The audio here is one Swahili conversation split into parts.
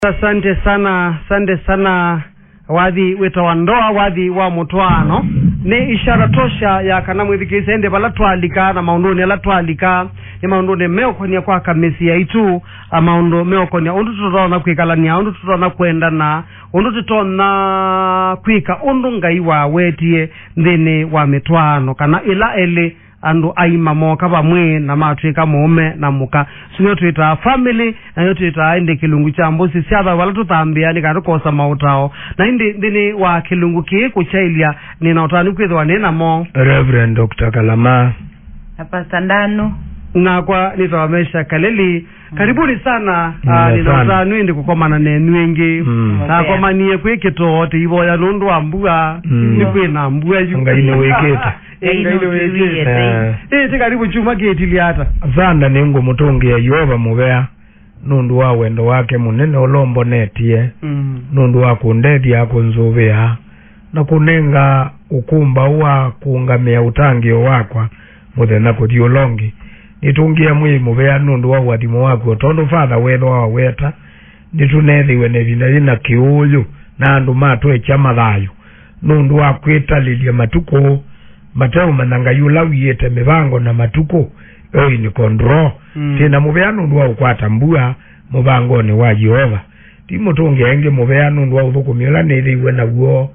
Asante sana wadhi weta wandoa wadhi wa mutwano ne ishara tosha ya kana mwithikise ende balatwalika na maundoni alatwalika ya maundoni meokonia kwa kamesi ya itu amaundo meokonia undu tutona kwikalania undu tutona kwenda na undu tutona kwika undu ngai wa wetie ndene wa mitwano kana ila ele andu aima moka bamwe na matwika mume na muka sinyo twita family na yo twita inde kilungu cha mbosi siaba wala tutambia ni kandu kosa mautao na inde ndini wa kilungu ki kuchailia ni na utani kwithwa nena mo Reverend Dr. Kalama hapa Sandano na kwa nitawamesha Kaleli karibuni sana nina utani inde kukomana nenu wengi na kwa manie kwikito wote hivyo ya nundu ambua ni kwina ambua ngaine weketa karibu chuma kietiliata zanda ningu mutungi ya Yehova mubea nundu wa wendo wake munene olombo netie nundu wa kundethi ya kunzuvia na kunenga ukumba wa kuungamia utangio wakwa muthena kuthiulongi nitungia mwi mubea nundu wa wathimo wako tondu father wetho wa weta nitunethiwe nevina kiuyu na andu matwecha mathayo nundu wa kwitalilia matuko mateo mananga yula wiyete mibango na matuko oi ni kondro tina mubeanu ndwa ukwata mbua mubango ni wa Jehova timo tungenge mubeanu ndwa uthukumila nithiwe naguo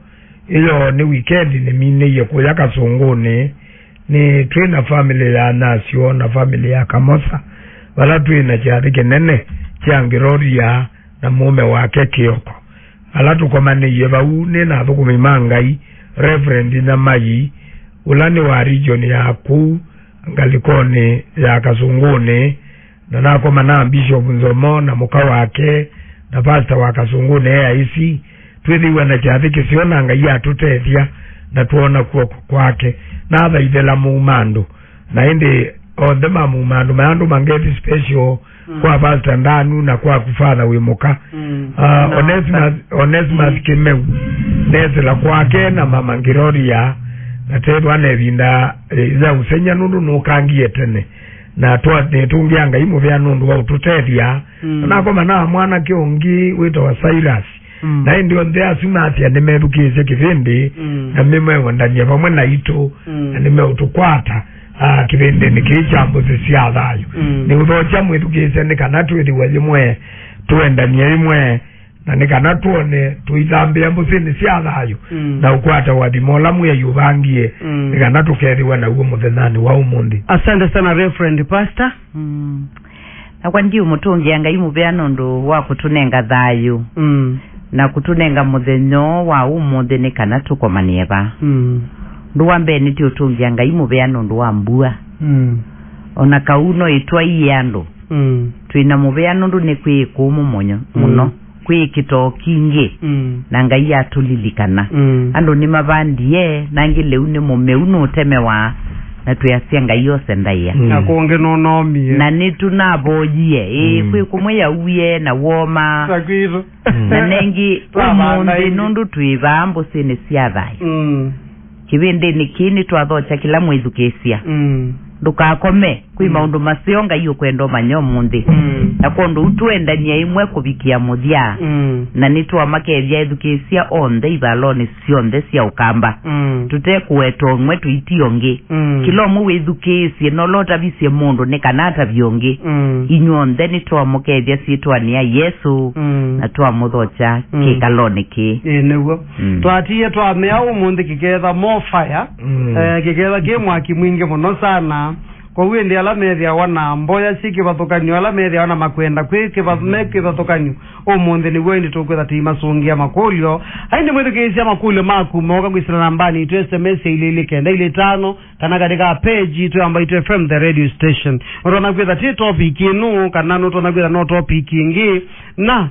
iyo ni weekend ni mine ye kuyaka songone ni twina family ya nasio na family ya Kamosa wala twina chari kinene changiroria na mume wake Kioko ala tukomane yebau ni na thukumimangai Reverend na Mayi ulani wa region ya ku ngalikoni ya Kasungune na nako mana Bishop Nzomo na muka wake na pastor wa Kasungune ya isi twithiwe na chathiki siona ngai atutethia na tuona kuo kwake na thaithela mumando na indi ondema mumando mandu mangeti special kwa pastor Ndanu na kwa kufadha wimuka Onesimus Kimeu nezela kwake na mama Ngiroria na tedwa nevinda za usenya nundu nukangie tene na netungia ngai muvea nundu wa ututethia na koma na mwana kiongi wito wa Silas na ndio ndia sumatia nimerukise kivindi na mime wandania pamwe na ito na nimeutukwata kivindi nikichambo SYA THAYU ni uthocha mwithukise nikana twithiwe limwe tuendania imwe na nikana tuone tuithambia mbusini SYA THAYU na ukwata wathimola mwe yubangie nikana tukethiwa na uo muthenani wa umundi. Asante sana Reverend Pastor. Na kwa ndio mutungi ngai mubea nundu wa kutunenga THAYU na kutunenga muthenyo wa umundi nikana tukomanieba nduambe niti utungi ngai mubea nundu wa mbua ona kauno itwa iyandu twina mubea nundu ni kwikumu muno kwikito kingi na ngai atulilikana andu ni mabandie nangi leu ni mumeu no temewa na tuyasia ngai yose ndaia na kuonge nonomie na nitunabojie kwikumwe ya uye na woma sakiro na nengi umundi nundu tuivambo sine SYA THAYU kibindi ni kini twathocha kila mwithukesia ndukakome kwi maundu masionga iyo kwendo manyo mundi na kondo utwendania imwe kubikia muthia na nitwa makethia edukesia onde ibalone sionde sia ukamba tutekueto mwe tuitionge kilomo wedukesie no lota bisie mundu ne kanata bionge inyonde nitwa mukethia sitwania Yesu na twa muthocha kikalone ki newo twatie twamea umundi kiketha more fire kiketha kimwaki mwingi muno sana kwa wende ala methia wana mboya siki bathukanyo ala methia wana makwenda kwike bathmeke bathukanyo omonde ni wendi tukwetha timasungia makulyo haindi mwithikisia makulyo maku moka kwisira nambani tu SMS ile kenda ile 5 kana katika page tu ambayo itu FM the radio station urona kwetha ti topic inu kana no tona kwetha no topic ingi na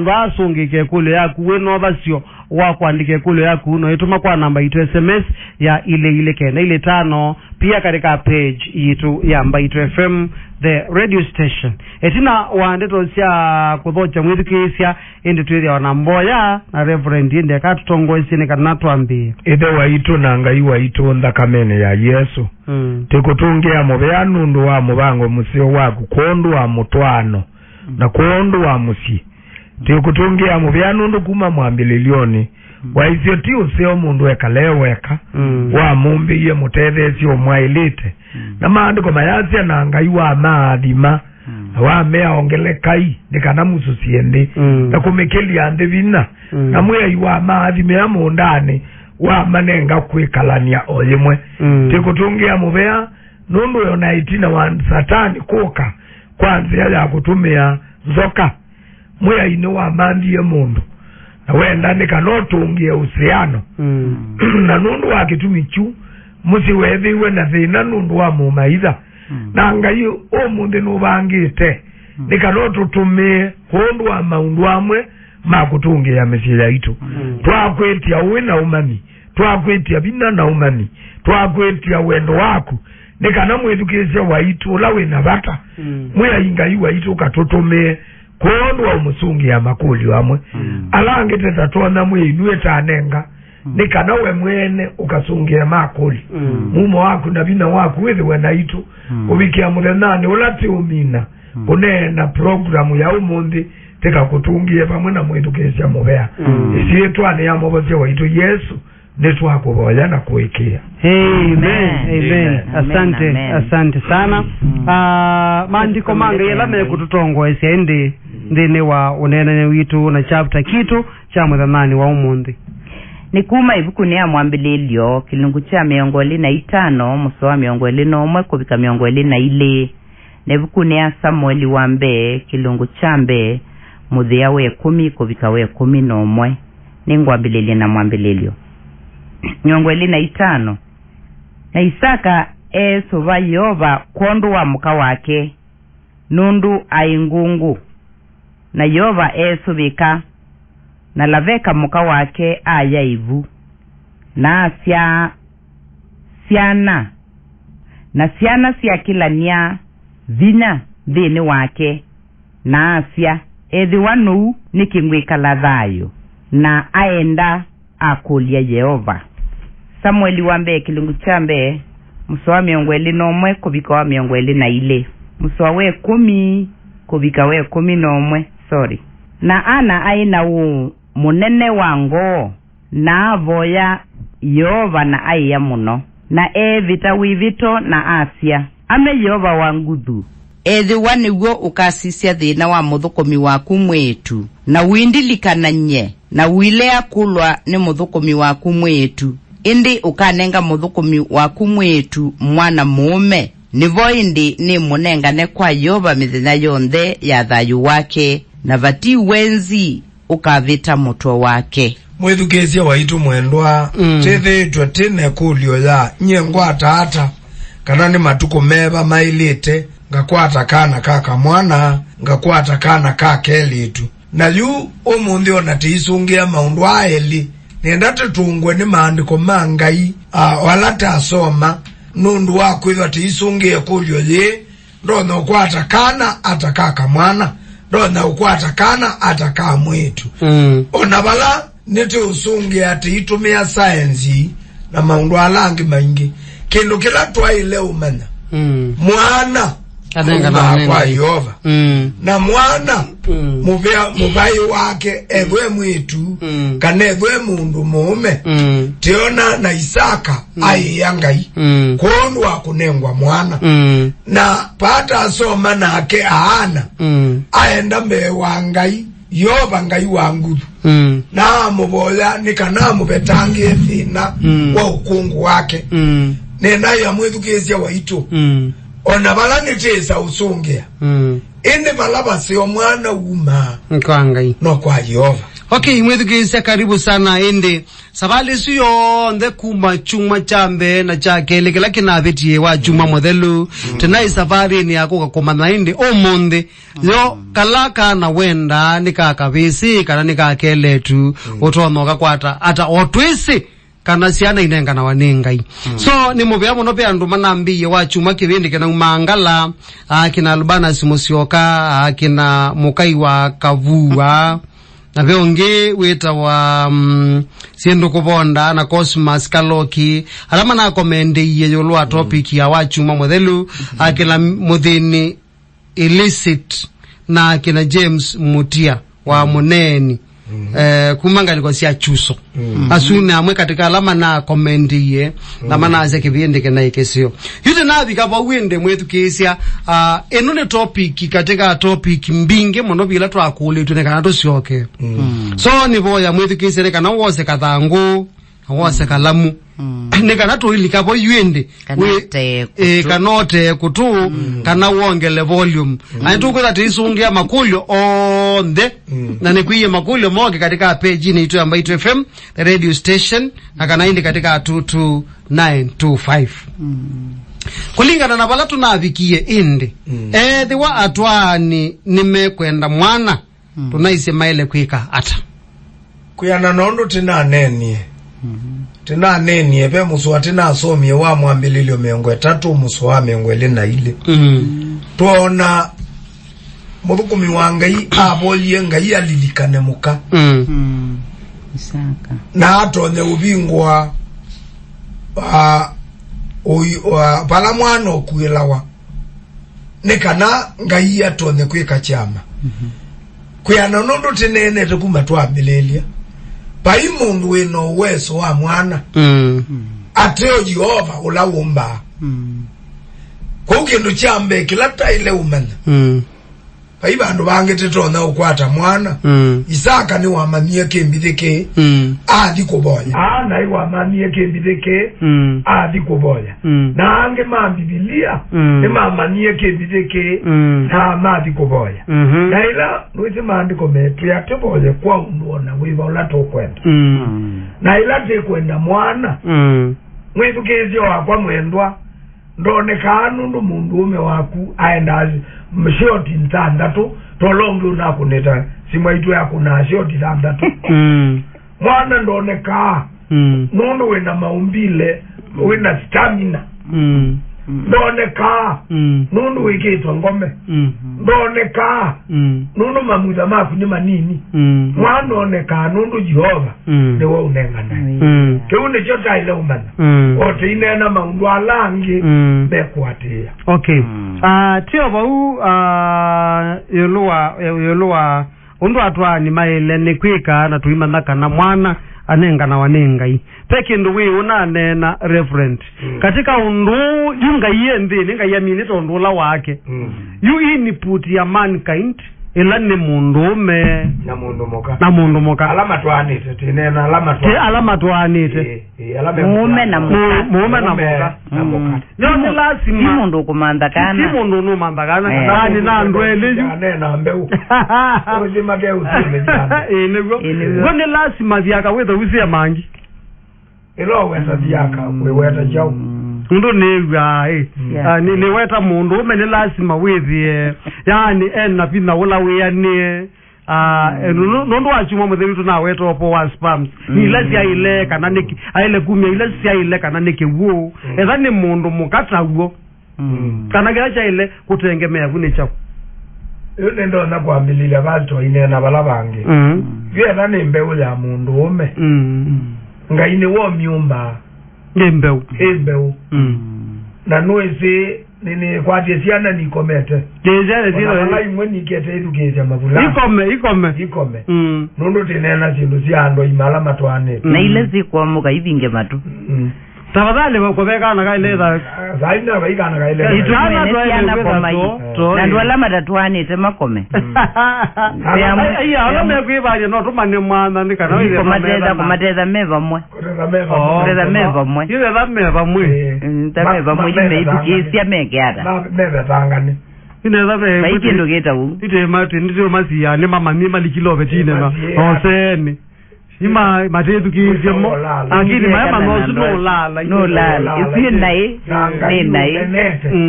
ndo asungike kule yaku weno basio wa kuandike kule yaku no ituma kwa namba itu SMS ya ile kenda ile 5 pia katika page itu ya mbaitu FM the radio station etina waandeto sia kuthocha mwithikisia indi twithia wana mboya na Reverend indi akatutongoisie ni kana twambie ithe waitu na ngai waitu ndakamene ya Yesu tikutungia mubea nundu wa mubango musio waku kondu wa mutwano na kondu wa musi Tikutungia muvya nundu kuma mwambililioni waisio ti useo mundu ekaleweka wa mumbi ye mutethesi omwailite na maandiko mayasia na ngai wa maathima wa mea ongelekai nikana mususiende na kumekelia ande vina na mwea iwa maathime ya mundani wa manenga kwikalania oyemwe tikutungia muvya nundu yona itina wa satani kuka kwanzia ya kutumia zoka mwea ino wa mandi ya mundu na wenda nikanotungie usiano na nundu wa kitumichu musiwethiwe na thina nundu wa mumaitha na ngai omunthi nubangite nikanotutumie hundu wa maundu amwe makutungia misila itu twakwitia uwe na umani twakwitia bina na umani twakwitia wendo waku nikana mwethukisya waitu ula wina bata mwea ingai waitu katutumie kundu wa umusungi ya makuli wamwe alangite tatona mwe inue tanenga nikana we mwene ukasungia makuli mumo waku na bina waku wethi wena itu ubikia murenani ulati umina kunena programu ya umundi teka kutungie pamwe na mwedukesya mubea isi etwane ya mwoboze waitu Yesu netu wako boya na kuikia. Amen. Asante sana. Maandiko manga yela me kututongo ese ndine wa unene witu na chapter kitu cha mwadhamani wa umundi. Nikuma ibukuni ya mwambililio kilungu cha 25 musowa 21 kubika 24 nebukuni ya Samueli wambe kilungu chambe muthia we 10 kubika we 11 ningwambilili na mwambililio 25 na Isaka esuva Yehova kondu wa muka wake nundu aingungu na Yehova esuvika na laveka muka wake ayaivu na siana siya kilania vina dhini wake na asya ethi wanu nikingwika la THAYU na aenda akulia Yehova. Samueli wambe kilungu chambe musowa 21 kubika wa 22 musowa we 10 kubika we 11 na ana aina munene wango na avoya Yehova na aiya muno na vita wivito na asya ame Yehova wanguthu ethi waniwo ukasisya thina wa muthukomi waku mwetu na windilikananye na wilea kulwa ni muthukomi waku mwetu indi ukanenga muthukomi waku mwetu mwana mume nivo indi ni munengane kwa Yehova mithenya yonthe ya THAYU wake na vati wenzi ukavita mutwa wake. Mwethukesya waitu mwendwa tithitwe tine kulio ya nyengwata ata kana ni matuko meva mailite ngakwata kana kaka mwana ngakwata kana ka KELITU na yu umundi ona tiisungia maundu aeli nenda tutungwe ni maandiko mangai wala tasoma nundu wako ithwa tiisungia kulio ye ndona ukwata kana ata kaka mwana ndona ukwata kana ata ka mwetu ona bala nete usungia ati itumia science na maundu alangi maingi kindu kila twaile umana mwana adenga kwa Yehova na mwana mubai wake ewe mwitu kane ewe mundu mume tiona na Isaka aiyangai kondo wakunengwa mwana na pata asoma na ake aana aenda mbe wangai Yehova ngai wangu na muboya nikana mubetange thina wa ukungu wake nena ya mwethukesya waitu ona bala nitesa usungea ende bala basio mwana uma kwa ngai no kwa Yehova. Okay, mwethukesya karibu sana ende sabali suyo nde kuma chuma chambe na chake lekela kinabetie wa chuma modelu tena safari ni yako kakomana ende omonde yo kalaka na wenda nika KAVISI kana nika KELITU otonoka kwata ata otwisi kana siana inenga na wanengai so ni mubya muno pe andu manambiye wa chuma kibindi kana umangala akina Albana Simosioka akina Mukai wa Kavua na veonge weta wa siendo kubonda na Cosmas Kaloki alama na komende iye yolwa topic ya wachuma modelu akina Mudhini Illicit na akina James Mutia wa muneni kumanga liko sia chuso asune amwe katika alama na comment ye na manaze kibinde kana ikesio yute nabi kaba wende mwetu kesia enone topic katika topic mbinge mono bila twakule tune kana tosioke so ni boya mwetu kesia kana wose kathangu wose kalamu nekana to ilika bo yende kanote kutu kana wongele volume antu ko that isungia makulyo onde na nikuye makulyo moge katika page ni itu MBaitu FM the radio station na kana indi katika 22925 kulingana na bala tunavikie indi thiwa atwani nimekwenda mwana tunaisema ile kwika ata kuyana nondo tina nenie tina neni ebe muswati na asomye wa mwambililio miongo 3 muswame ngwele na ile tuona mudukumi wangai abolie ngai alilikane muka isaka na atonye ubingwa bala mwana okuelawa nekana ngai atonye kweka chama kuyana nondo tinene tekuma twambilelia pai mundu weno weso wa mwana ateo Jehova ulawumba kwa ukendo chambe kila taile umana pai bandu bange tetona ukwata mwana Isaka ni wamanie kembideke adi kuboya na iwa wamanie kembideke adi kuboya na ange Biblia ni mamanie kembideke na madi kuboya na ila nuisi maandiko metu ya teboye kwa unuona wiva ulato kwenda na ila te kwenda mwana mwitu kezio wakwa mwendwa ndone kanundu mundu ume waku aendazi mshoti ntandatu tolongi unakuneta simaitu yako na shoti ntandatu mwana ndone kaa nundu wena maumbile wena stamina ndone kaa nundu wikitwa ngome ndone kaa nundu mamuza mafu ni manini mwana one kaa nundu Jehova niwe unenga nae keune chota ile umana ote inena maundu alangi mekuatia okay tio bau yoluwa undu atwani maile ni kwika na tuimana na mwana anenga na wanengai peke ndo we unanena reverend katika undu yunga yende ninga yamini to ndula wake you input ya mankind elane mundu me na mundu moka alama twanite tinena alama twanite mume na moka ndio lazima mundu kumandakana mundu no mandakana nani na ndwele nena mbeu uzima geu zimejana ngone lazima vyaka wetha usia mangi ilo weta vyaka weweta jau ndo negwa ni weta mundu umene lazima withie yani na pina wala weyane nondo achuma mudhiritu na weto opo wa spams ni lasi aile kana neki aile kumya ile si aile kana neki wo ethani mundu mukata wo kana gacha ile kutengemea kune chako yone ndo na kwambilile abantu inena balabange vye nani mbeu ya mundu ume ngaine wo myumba mbeu na nuese nini kwa jesiana ni komete jesiana zino wala imwe ni kete education mabula ikome nondo tenena zindu ziando imala matwane na ile zikwa muka ivinge matu tafadhali wakobeka na kaile zaina baika na kaile itana to na ndwala matatwane temakome ya ala mekwibaje no tumane mwana ndikana ile komateza meva mwe ile za meva mwe ntameva mwe imeibukia mekeata na meva tangani ineza be baikendo keta u ite mati ndito masia ne mama mima likilobe tine na oseni ima matetu kijemo angini mama ngosu no lala isi nai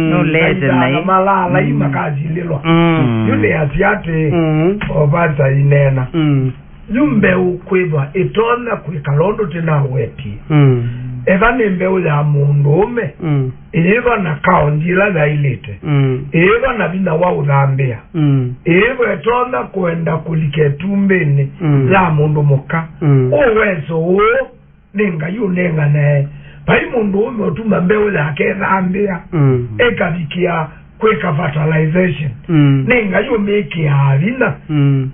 no lete nai malala ima kazi lilo yule asiate obata inena yumbe ukweba etona kwikalondo tena weti evane mbeu ya mundu ume eva na kaonjila za ilite eva na bina wa udhambia eva etona kuenda kuliketumbeni la mundu muka uwezo uo ninga yu nenga ne pai mundu ume otuma mbeu ya ke dhambia eka vikia kweka fertilization nenga yo make alina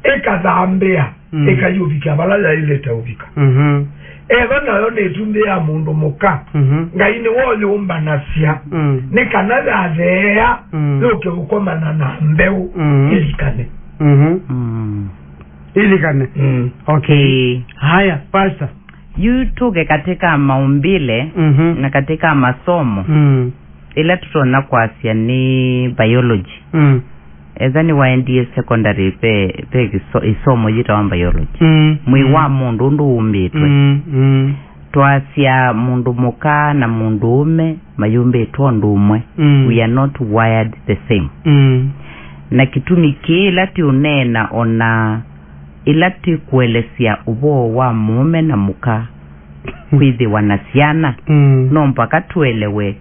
ekazambia ekayubika balala ile taubika eba nayo netumbe ya mundu muka ngaine wole umbanasia ne kanada azea loke ukomana na mbeu ilikane ilikane okay haya pastor yutuge katika maumbile na katika masomo ila tutona kwasia ni biology ezani waendie secondary pe isomo yita wa biology mwi wa mundu ndu umbitwe twasia mundu muka na mundu ume mayumbitwe ndumwe we are not wired the same na kitumi kila ti unena ona ilati kuelesia ubo wa mume na muka kwithi wanasiana no mpaka tuelewe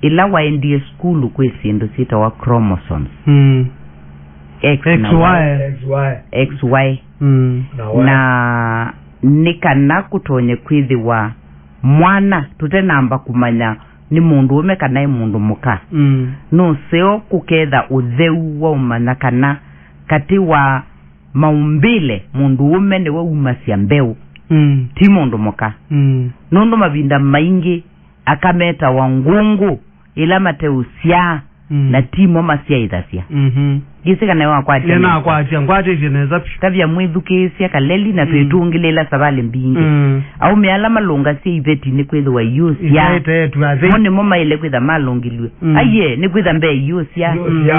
ila waendie skulu kwisindu sita wa chromosomes XY na nikana kutonye kwithi wa mwana tutenamba kumanya ni mundu ume kana mundu muka no seo kuketha utheu wa umana kana kati wa maumbile mundu ume ni wa umasia mbeu ti mundu muka nundu mavinda maingi akameta wa ngungu ila mateusia na timo masia ithasia gise kana wa kwatia yana kwatia ngwate jeneza kavya mwithukisia kaleli na twetungilela sabale mbingi au miala malunga si iveti ni kwitha wa yusia mone mama ile kwitha malungilwe aye ni kwitha mbe yusia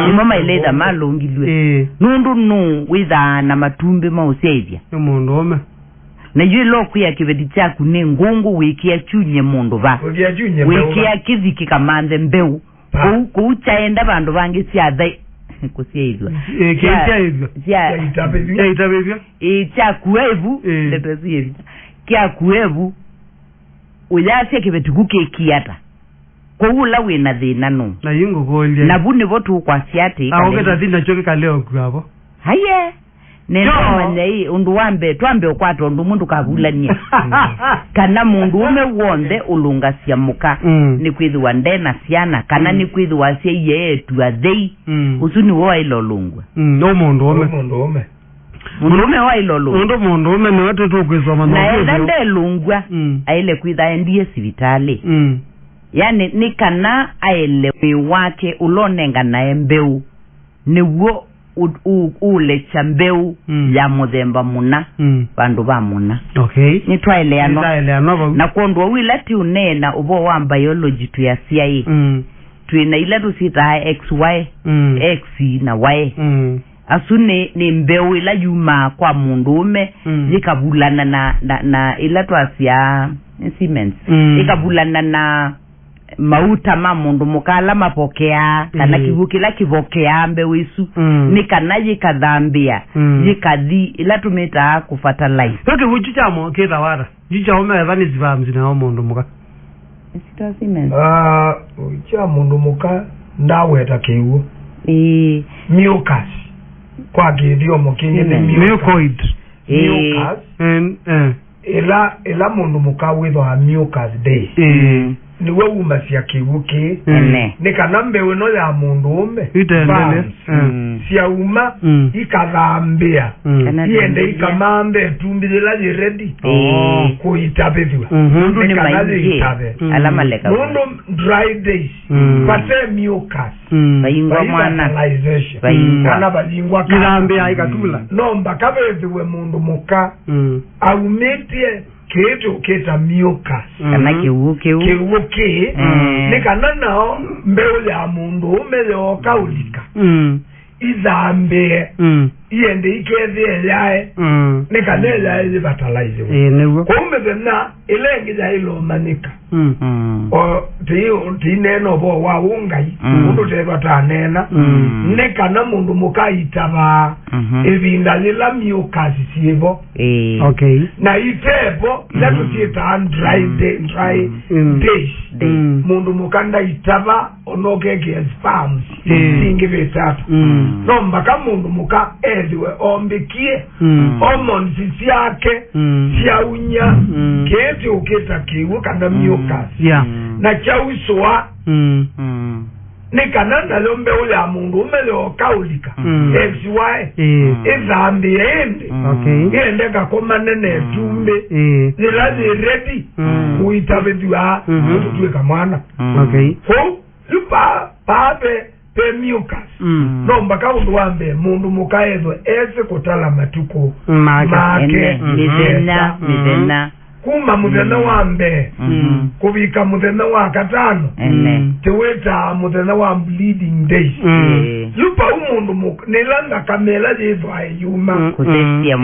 ni mama ile da malungilwe nundu nu witha na matumbe mauseivya mundu ome na yilo kuya kivedi chaku ni ngungu wikia chunye mundu ba wikia kiziki kamanze mbeu kuchaenda bandu bangi siathai kusiaidwa cha kuevu letosiye kia kuevu uyasia kiveti kukekiata kwa ula wina thina no na yingo golia na buni votu kwa siati awogeta thina choke kaleo kwabo haye nendo manyai undu wambe twambe okwato undu mundu kavulania kana mundu ume wonde ulungasia muka ni kwithu wandena siana kana ni kwithu wasia yetu athei usuni wo ilolungwa no mundu ume mundu ume wa ilolungwa mundu ume ni watu tukwizoma na ende lungwa aile kwitha endie sivitali yani ni kana aile wake ulonenga na embeu ni wo ule chambeu ya muthemba muna bandu ba muna okay ni twaeleano na kondwa wilati unena ubo wa biology tu ya SYA tuina ile tusita XY X na Y asune ni mbeu ila yuma kwa mundume yikabulana na ila twasia Siemens ikabulana na mauta mamundu mukala mapokea kana kivukila kivokea mbeu isu ni kana yikathambia yikathi ila tumita kufertilize toke vuchichamo ketha wara jicha omeza ni zivamzi na mundu muka isita Siemens cha mundu muka ndaweta kiwo mucus kwa gidio mokinye ni mucoid mucus ela mundu muka witho a mucus day ni we umasia kiwuki ni kanambe weno ya mundu ume siya uma ikathambia iende ikamambe tumbilila jiredi kuitabithiwa mundu ni maingi alama leka mundu dry days pate mucus bayingwa mwana kana bayingwa kirambia ikatula no mbakabethiwe mundu muka aumetie keto keta mucus kana kiwuki ni kana nao mbeu ya mundu umele kaulika izambe iende ikethe yae ni kana yae fertilize kumbe tena ilengi ya ilo manika o tineno bo wa ungai mundu tebata nena ne kana mundu mukaitaba evinda lila mucus sibo okay na itebo latu tita dry days mundu mukanda itaba onogege spams singi vetatu no mbaka mundu muka ediwe ombikie hormones siake siaunya keti uketa kiwu kana mucus na chawiswa nikananda lombe ule mundu umele okaulika XY izambi ende ende kakomane netumbe zilazi ready kuitabedwa tutwe kamwana so lupa pape mucus nomba kaundu wambe mundu mukaezo ese kutala matuko make midena kuma mudena wambe kubika mudena wa katano teweta mudena wa bleeding days lupa umundu nilanga kamela jezo ayuma kutesia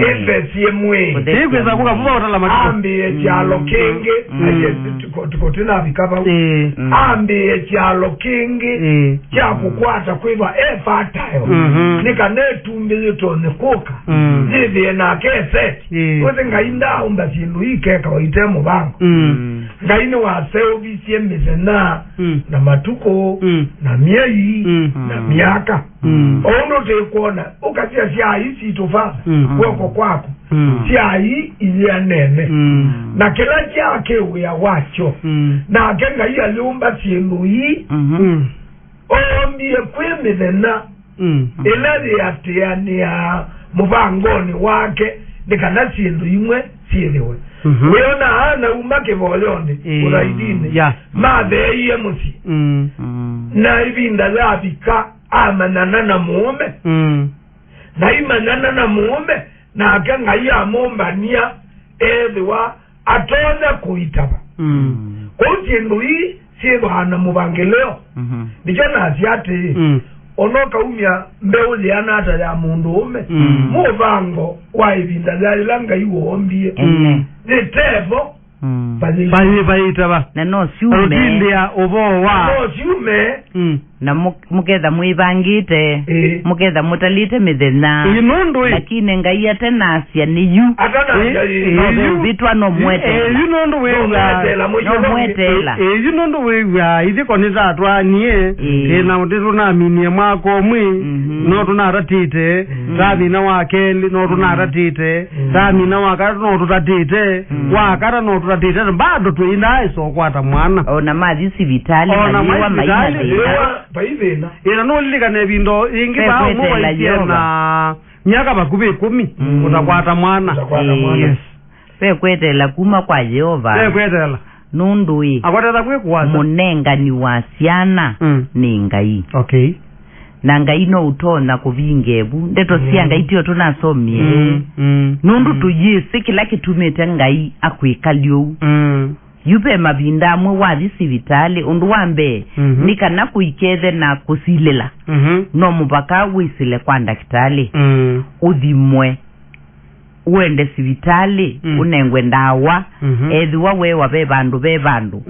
mwe kweza kuka vuba utala matuko ambe chalo kenge tukotina vikaba ambe chalo kenge chakukwata kwiva efatayo nika netumbe yitone kuka zive na keseti weze ngainda umba zindu ikeka waitemu bango ngaine wa service mizena na matuko na miei na miaka ono te kuona ukatia SYA isi tofa kwako kwako SYA ili anene na kila chake uya wacho na akenga iya liumba sienu hii ombie kwemizena iladi atiani ya mubangoni wake nikana sienu imwe sielewe weona hana umake voleonde uraidine mabe iye musi na ibinda labika amanana na muume na imanana na muume na akanga ya momba nia edwa atona kuitaba kuti ndui siego hana mubangeleo ndichona asiate onoka umya mbeuli anata ya mundu ume muvango wa ibinda langa iwombie nitevo paitaba na no siume rutindia obowa no siume na muketha mwibangite muketha mutalite mithena inundu lakini ngai atenasya niyu atana bitwa no mwete inundu wewa no mwetela inundu wewa izikoniza atwanie kena utitu na minie mwako mwi no tunaratite tamina wakeli no tunaratite tamina wakati no tutatite wakara no tutatite bado tuina iso kwata mwana ona mazi sivitali na maina paivena ina nolika nebindo ingi ba muwa na nyaka bakube 10 utakwata mwana yes pekwetela kuma kwa Jehova pekwetela nundui akwatela kwekwaza munenga ni wasiana ni ngai okay na ngai no utona kuvingebu ndeto sia ngai tio tunasomie nundu tuyise kila kitumete ngai akwikalio yupe mabinda mwe wathi sivitali undu wambe nikana kuikethe na kusilela no mupaka wisile kwa ndakitali uthimwe uende sivitali unengwe ndawa ethiwa wewa be bandu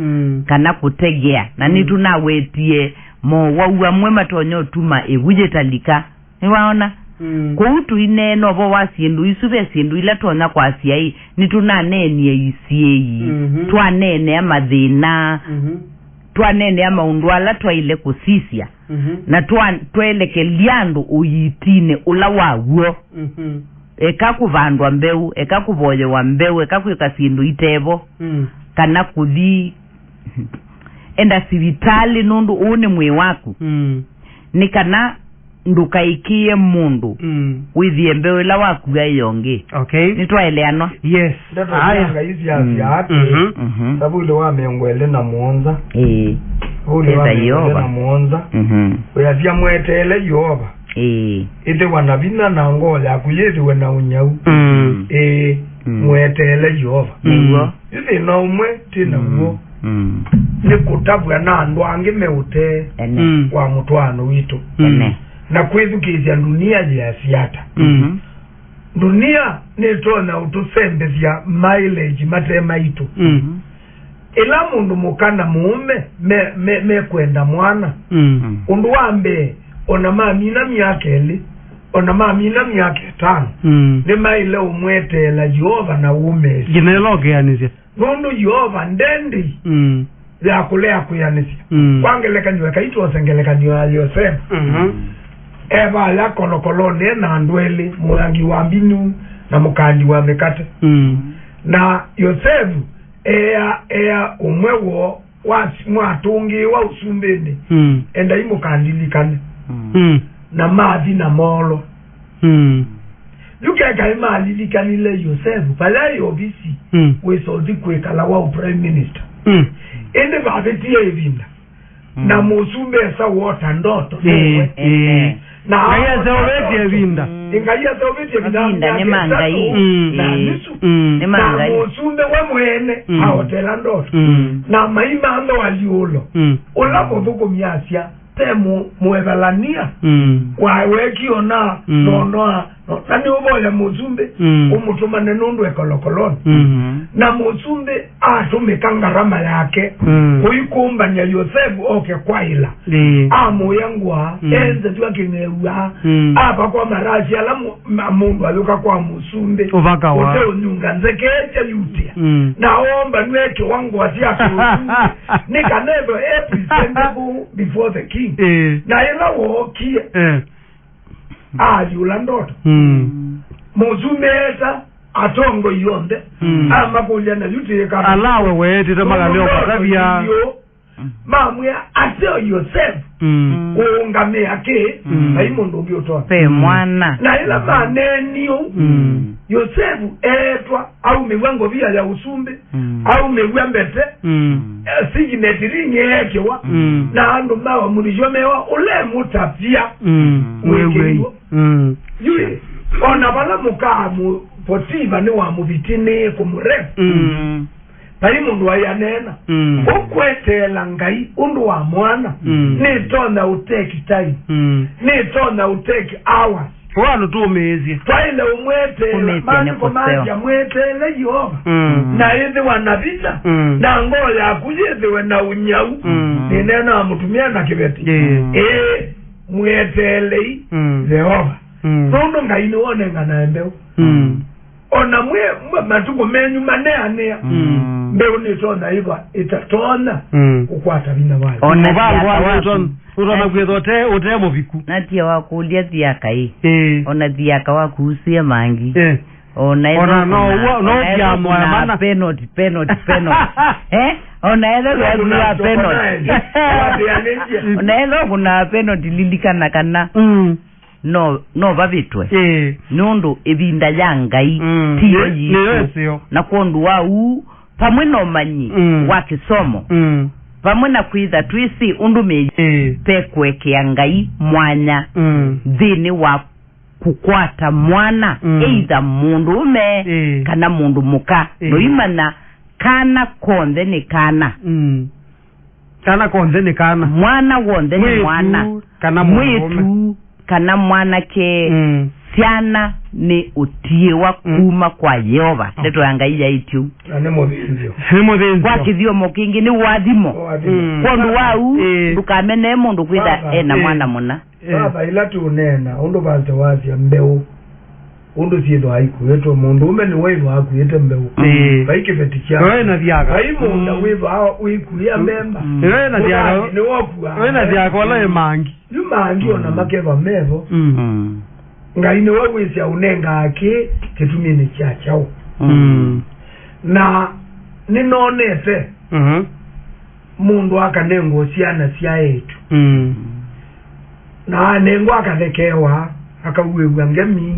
kana kutegea na nitu na wetie mo waua mwe matonyo tuma ebujetalika niwaona kuutu ineno bo wasindu isube sindu ila tona kwa SYA nitunanenie isiei twanene amathina twanene amaundwala twaile kusisia na tweleke liandu uyitine ula waguo eka kuvandwa mbeu eka kuvoye wa mbeu eka kuika sindu itevo kana kuthi enda sivitali nundu une mwe waku nikana ndukaikie mundu withie mbeu la waku yonge okay nitwaeleano yes haya hizi SYA sababu ile wamengwele na muonza ule wamengwele na muonza uyavya mwetele Jehova ite wanabina na ngola kuyezi wena unyau mwetele Jehova hivi na umwe tina uo ni kutabwa na ndwange meute kwa mutwano witu na kwithukizia dunia ya SYA dunia nitona utusembezia mileage matema itu ila mundu mukana muume me kwenda mwana undu wambe ona mamina myakeli ona mamina myake 5 ni maile umwetela Jehova na ume ginelogeanisia nundu Jehova ndendi ya kulea kuyanisia wangeleka niwe kaitwa sengeleka niwe aliyosema eba la kolokolone na ndwele murangi wa mbinu na mukandi wa mekate na Yosefu umwewo mwatungi wa usumbeni enda imo kandilikane na mavi na molo yukeka ima alilikanile yosefu pala yobisi wesoldi kwekala wa prime minister ende babetia evinda na musumbe sa water ndoto na ngaya zaweti evinda ingaya zaweti evinda ne mangai ne mangai musumbe we mwene hotela ndoto na maima ando waliolo olabo vuko miasia temu muebalania waweki ona nonoa nani oboya musumbe umutuma nenundu ekolokoloni na musumbe atumikanga yake uyikumba nya Yosefu oke kwaila amu yangwa enze twakinewa apa kwa marashi alamu mundu aluka kwa musumbe uvakawa ute unyunga nzekecha yutia naomba nweke wangu wasiake nika never presentable before the king na ila wokie yula ndoto muzumeza atongo yonde amakulya na yuti ka alawe wete tamagaleo katavya mamwe ateo Yosefu kuungame yake aimundu byotoa pe mwana na ila manenio Yosefu etwa au miwango via ya usumbe au miwambete siginetirinye ekewa na andu mawa mulijomewa ule mutapia wewe yue ona bala mukamu potiba ni wa mubitine kumurefu bali mundu ayanena ukwetela ngai undu wa mwana ni tona uteki time ni tona uteki hours wano tumezi faile umwete maji mwetele Yehova na hivi wanavita na ngoya akujezewe na unyau ni neno amutumia na kibeti mwetele Yehova nondo ngaini wone nganaembeo ona mwe matuko menyu manea mbeo ni tona hiva itatona kukwata vina wale ona utona kwezote utemo viku natia wakulia thiaka ona thiaka wakuhusia mangi ona no penalty ona kuna penalty ona kuna penalty lilikana kana no babitwe nundu ebinda yangai tiyo yiyo na kondu wau pamwe no manyi wa kisomo pamwe na kwitha twisi undume pekwekea ngai mwanya thini wa kukwata mwana either mundu ume kana mundu muka no imana kana konde ni kana kana konde ni kana mwana wonde ni mwana kana mwetu kana mwana ke siana ni utiewa kuma kwa Yehova leto yangai ya itu nemo kwa kithio mokingi ni wadimo kondu wau dukamene mundu kwitha na mwana muna baba ila tunena undu bantu wazi mbeu undu siedo aiku yeto mundu ume ni wewe waku yete mbeu baike feticha wewe na diaga baimo wewe wiku ya memba wewe na diaga ni waku wewe na diaga wala mangi yumangi ona makeva mevo ngaine wewe sia unenga ake kitumini chachao na ninonete mundu akanengo siana sia yetu na nengo akathekewa akauwewa ngemi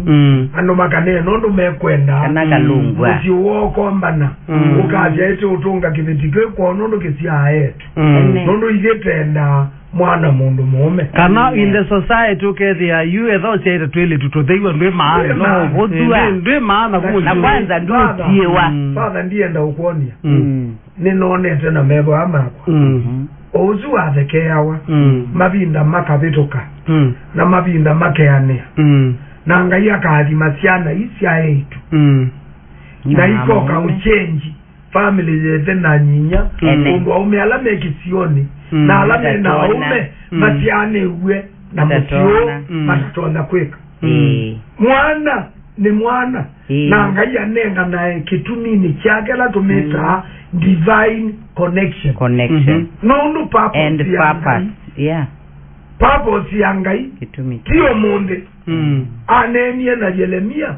ando makane nondo mekwenda kana kalungwa si woko mbana ukaje ete utunga kibitike kwa nondo kisia yetu nondo igetenda mwana mundu mume kana in the society ukethia you etho chaita twele tutotheiwa ndwe maana no godua ndwe maana na kwanza ndio tiewa father ndiye nda ukonia ninonete na mebo amakwa ozu athekeawa mabinda makabituka na mabinda makeane na ngai akathi masiana isi yetu na iko ka uchenji family yete na nyinya undu aume alame kisioni na alame na aume masiane uwe na mutio matona kweka mwana ni mwana na ngai anenga na kitumini chake la tumeta divine connection connection no purpose and purpose papo siangai kitumi tio munde anenie na Yeremia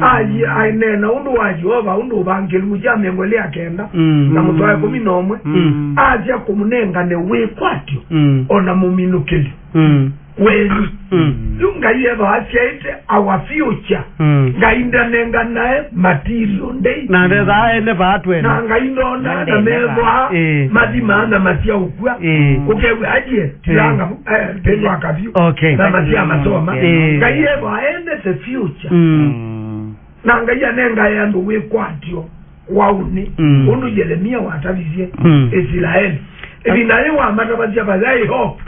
aji ainena undu wa Jehova undu bangelu jame ngole akenda na mutwa 11 aje kumunenga ne we kwatyo ona muminukeli wenu yunga yeba asiaite our future ngainda nenga nae material ndei na ndeza ene batwe na ngainda na meva madima na matia ukwa ukewe aje tilanga tendo akavyu na matia masoma ngayeba ene the future na ngaya nenga yandu we kwatyo wauni unu Yeremia watavizie Israeli ebinaye wa matabatia bazai hope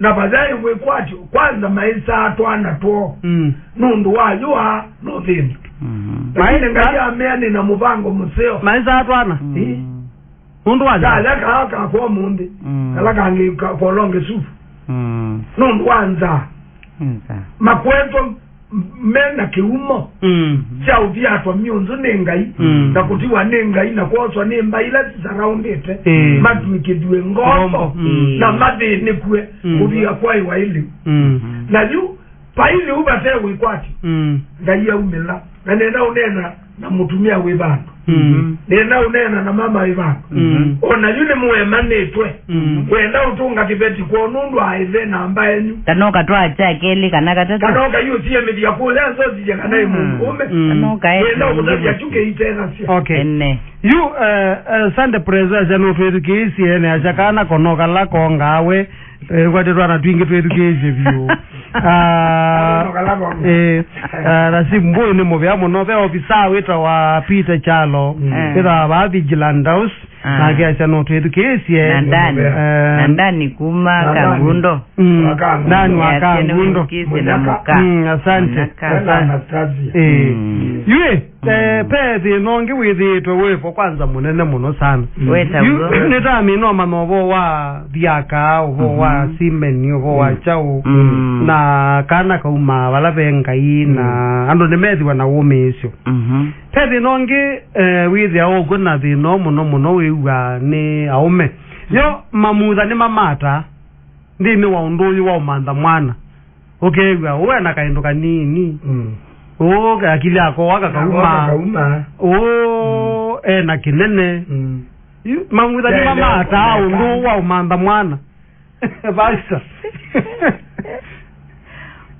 na bazai we kwatyo kwanza maisa atwana to nundu wajua no thini maine ngaya amene na mubango museo maisa atwana nundu wajua kala kwa mundi kala kangi kolonge sufu nundu wanza makweto mena kiumo cha uviatwa myunzu nengai na kutiwa nengai na kuoswa nemba ila zaraundete madwikidwe ngombo na madini kwe uvia kwa iwa ili na yu paili ubate wikwati ngai umela na nenda unena na mutumia webano nenda unena na mama webano ona yule muema netwe wenda utunga kibeti kwa nundu aive na ambaye nyu kanoka twa chakeli kanaka tatu kanoka yu siye media kule anzo zije kanaye mume kanoka wenda utaja chuke itena siya okay yu sande prezo no twedukeisi ene achakana konoka la kongawe kwate twana twinge twedukeisi vyo na simbo ni mobya muno be ofisa weta wa Peter Chalo ira ba vigilante house na kiacha no twedukeisi ndani kuma kangundo ndani wa kangundo asante yue pezi nonge withi twewepo kwanza munene muno sana nita mino manovo wa viaka ovo wa simeni ovo wa chao na kana kauma wala bengai na ando nemedi wana womesyo pezi nonge withi aogo na thino muno wiwa ni aume yo mamutha ni mamata ndini wa unduyu wa umanda mwana okay wewe na kaindo kanini akili yako waka kauma na kinene mamutha ni mamata undu wa umanda mwana basa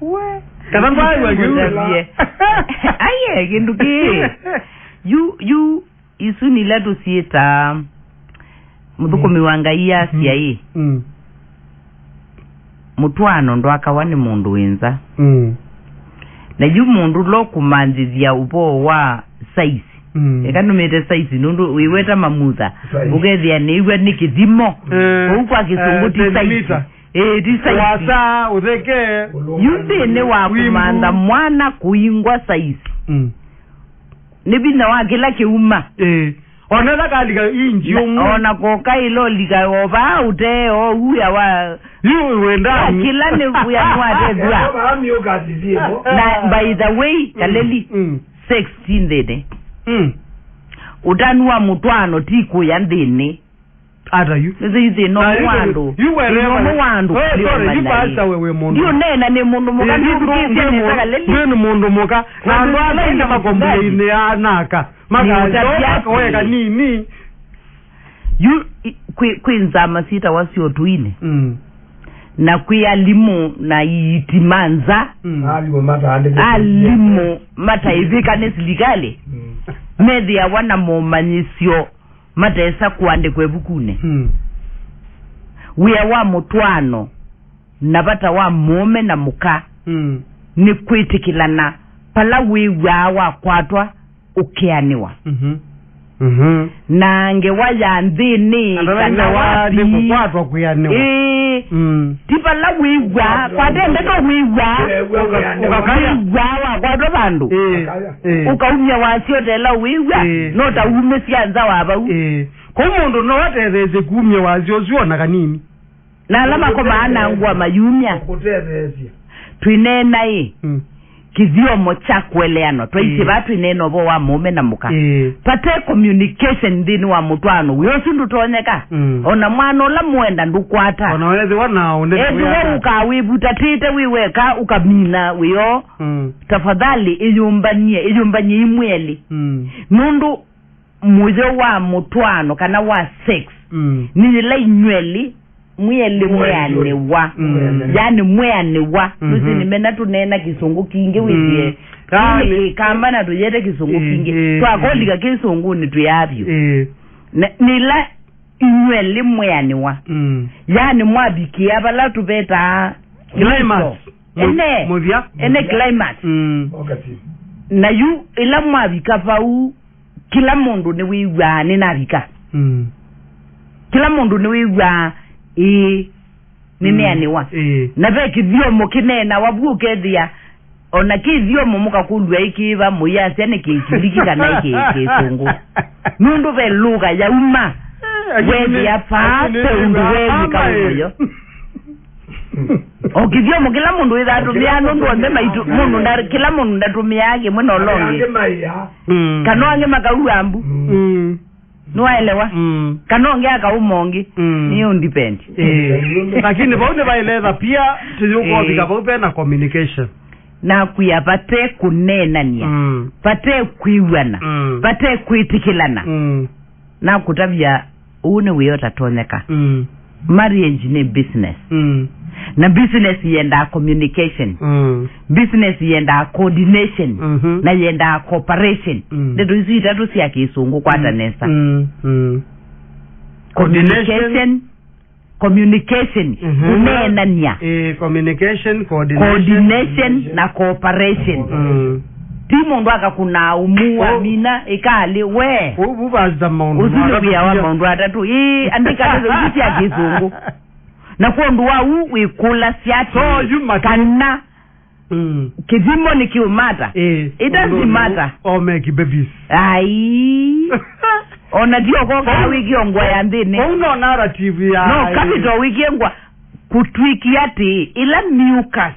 we kana mbaye aye kinduki you isuni letu sieta muthuko miwangaia SYA mutwano ndo akawani mundu wenza na yu mundu lo kumanzizia upo wa size ekanumete size nundu wiweta mamutha ugethia niwe nikithimo huko akisunguti size ti size wasa utheke yundene wa kumanda mwana kuingwa size nibina wa kila kiuma onela kalika inji ona koka ilo liga oba ute o uya wa yu wenda kila ne uya mwate dwa na by the way kaleli 16 dede utanua mutwano tiku ya ndene ata yu zizi no wando yu wando yu basa wewe mundu yu nena ne mundu muka ndikisi kaleli ni mundu muka na ndo alaina makomplaini anaka maka weka nini yu kwinzama sita wasio tuine na kuyalimu na itimanza alimu mata ivika nesilikale medhi ya wana momanyisyo mata esa kuande kwebukune wea wa mutwano nabata wa mome na muka ni kwitikilana pala wewa wa kwatwa ukianiwa na ngewaya ndini kana wadi kukwatwa kuyaniwa tipa la wiwa kwatende ko wiwa ukakaya kwatwa bandu ukaumya wasio la wiwa nota umesianza waba ko mundu no watezeze kumya wasio ziona kanini na alama ko maana ngwa mayumya kutezezia twinena kithiomo cha kueleano twaisi batu ineno bo wa mume na muka pate communication ndini wa mutwano wiyosi ndutonyeka ona mwana ola mwenda ndukwata ona wezi wana ewe ukawibuta tite wiweka ukamina wiyo tafadhali iyumbanye imweli nundu muyo wa mutwano kana wa sex nila inyweli mweli mweanewa yani mweanewa nusi nimena tunena kisungu kingi wizie kamba na tuyete kisungu kingi twakolika kisungu ni tuyavyo nila inyweli mweanewa yani mwabikia bala tubeta climax ene climax na yu ila mwabika pau kila mundu ni wiwa ninabika kila mundu ni wiwa nimeaniwa na ve kivyomo kinena wabuke thia ona kivyomo muka kulwa ikiva muyasi ane kichiliki kana iki kisungu nundu ve lugha ya uma wevi ya paate undu wevi kauyo o kivyomo kila mundu idhatumia nundu wa mema itu mundu ndari kila mundu ndatumiyage mwena olongi kanoange makauambu nuwaelewa kanonge akaumongi niyo ndipend lakini baune baeleza pia tuyuko vikavaupe na communication na kuyapate kunenania pate kuiwana pate kuitikilana na kutabia une wiyota toneka marriage ni business na business yenda communication business yenda coordination na yenda cooperation ndio hizi itatu si akisungu kwata nesa coordination kunenania communication coordination na cooperation timu ndo akakuna umua mina ikali we ububaza maundu usinukia wa maundu atatu andika hizo hizi akisungu na kuondu wa wikula siati kana kizimo ni kiumata it doesn't matter make babies ai ona dio koka wiki ongwa ya ndini una narrative ya no kapito wiki ongwa kutwiki ati ila mucus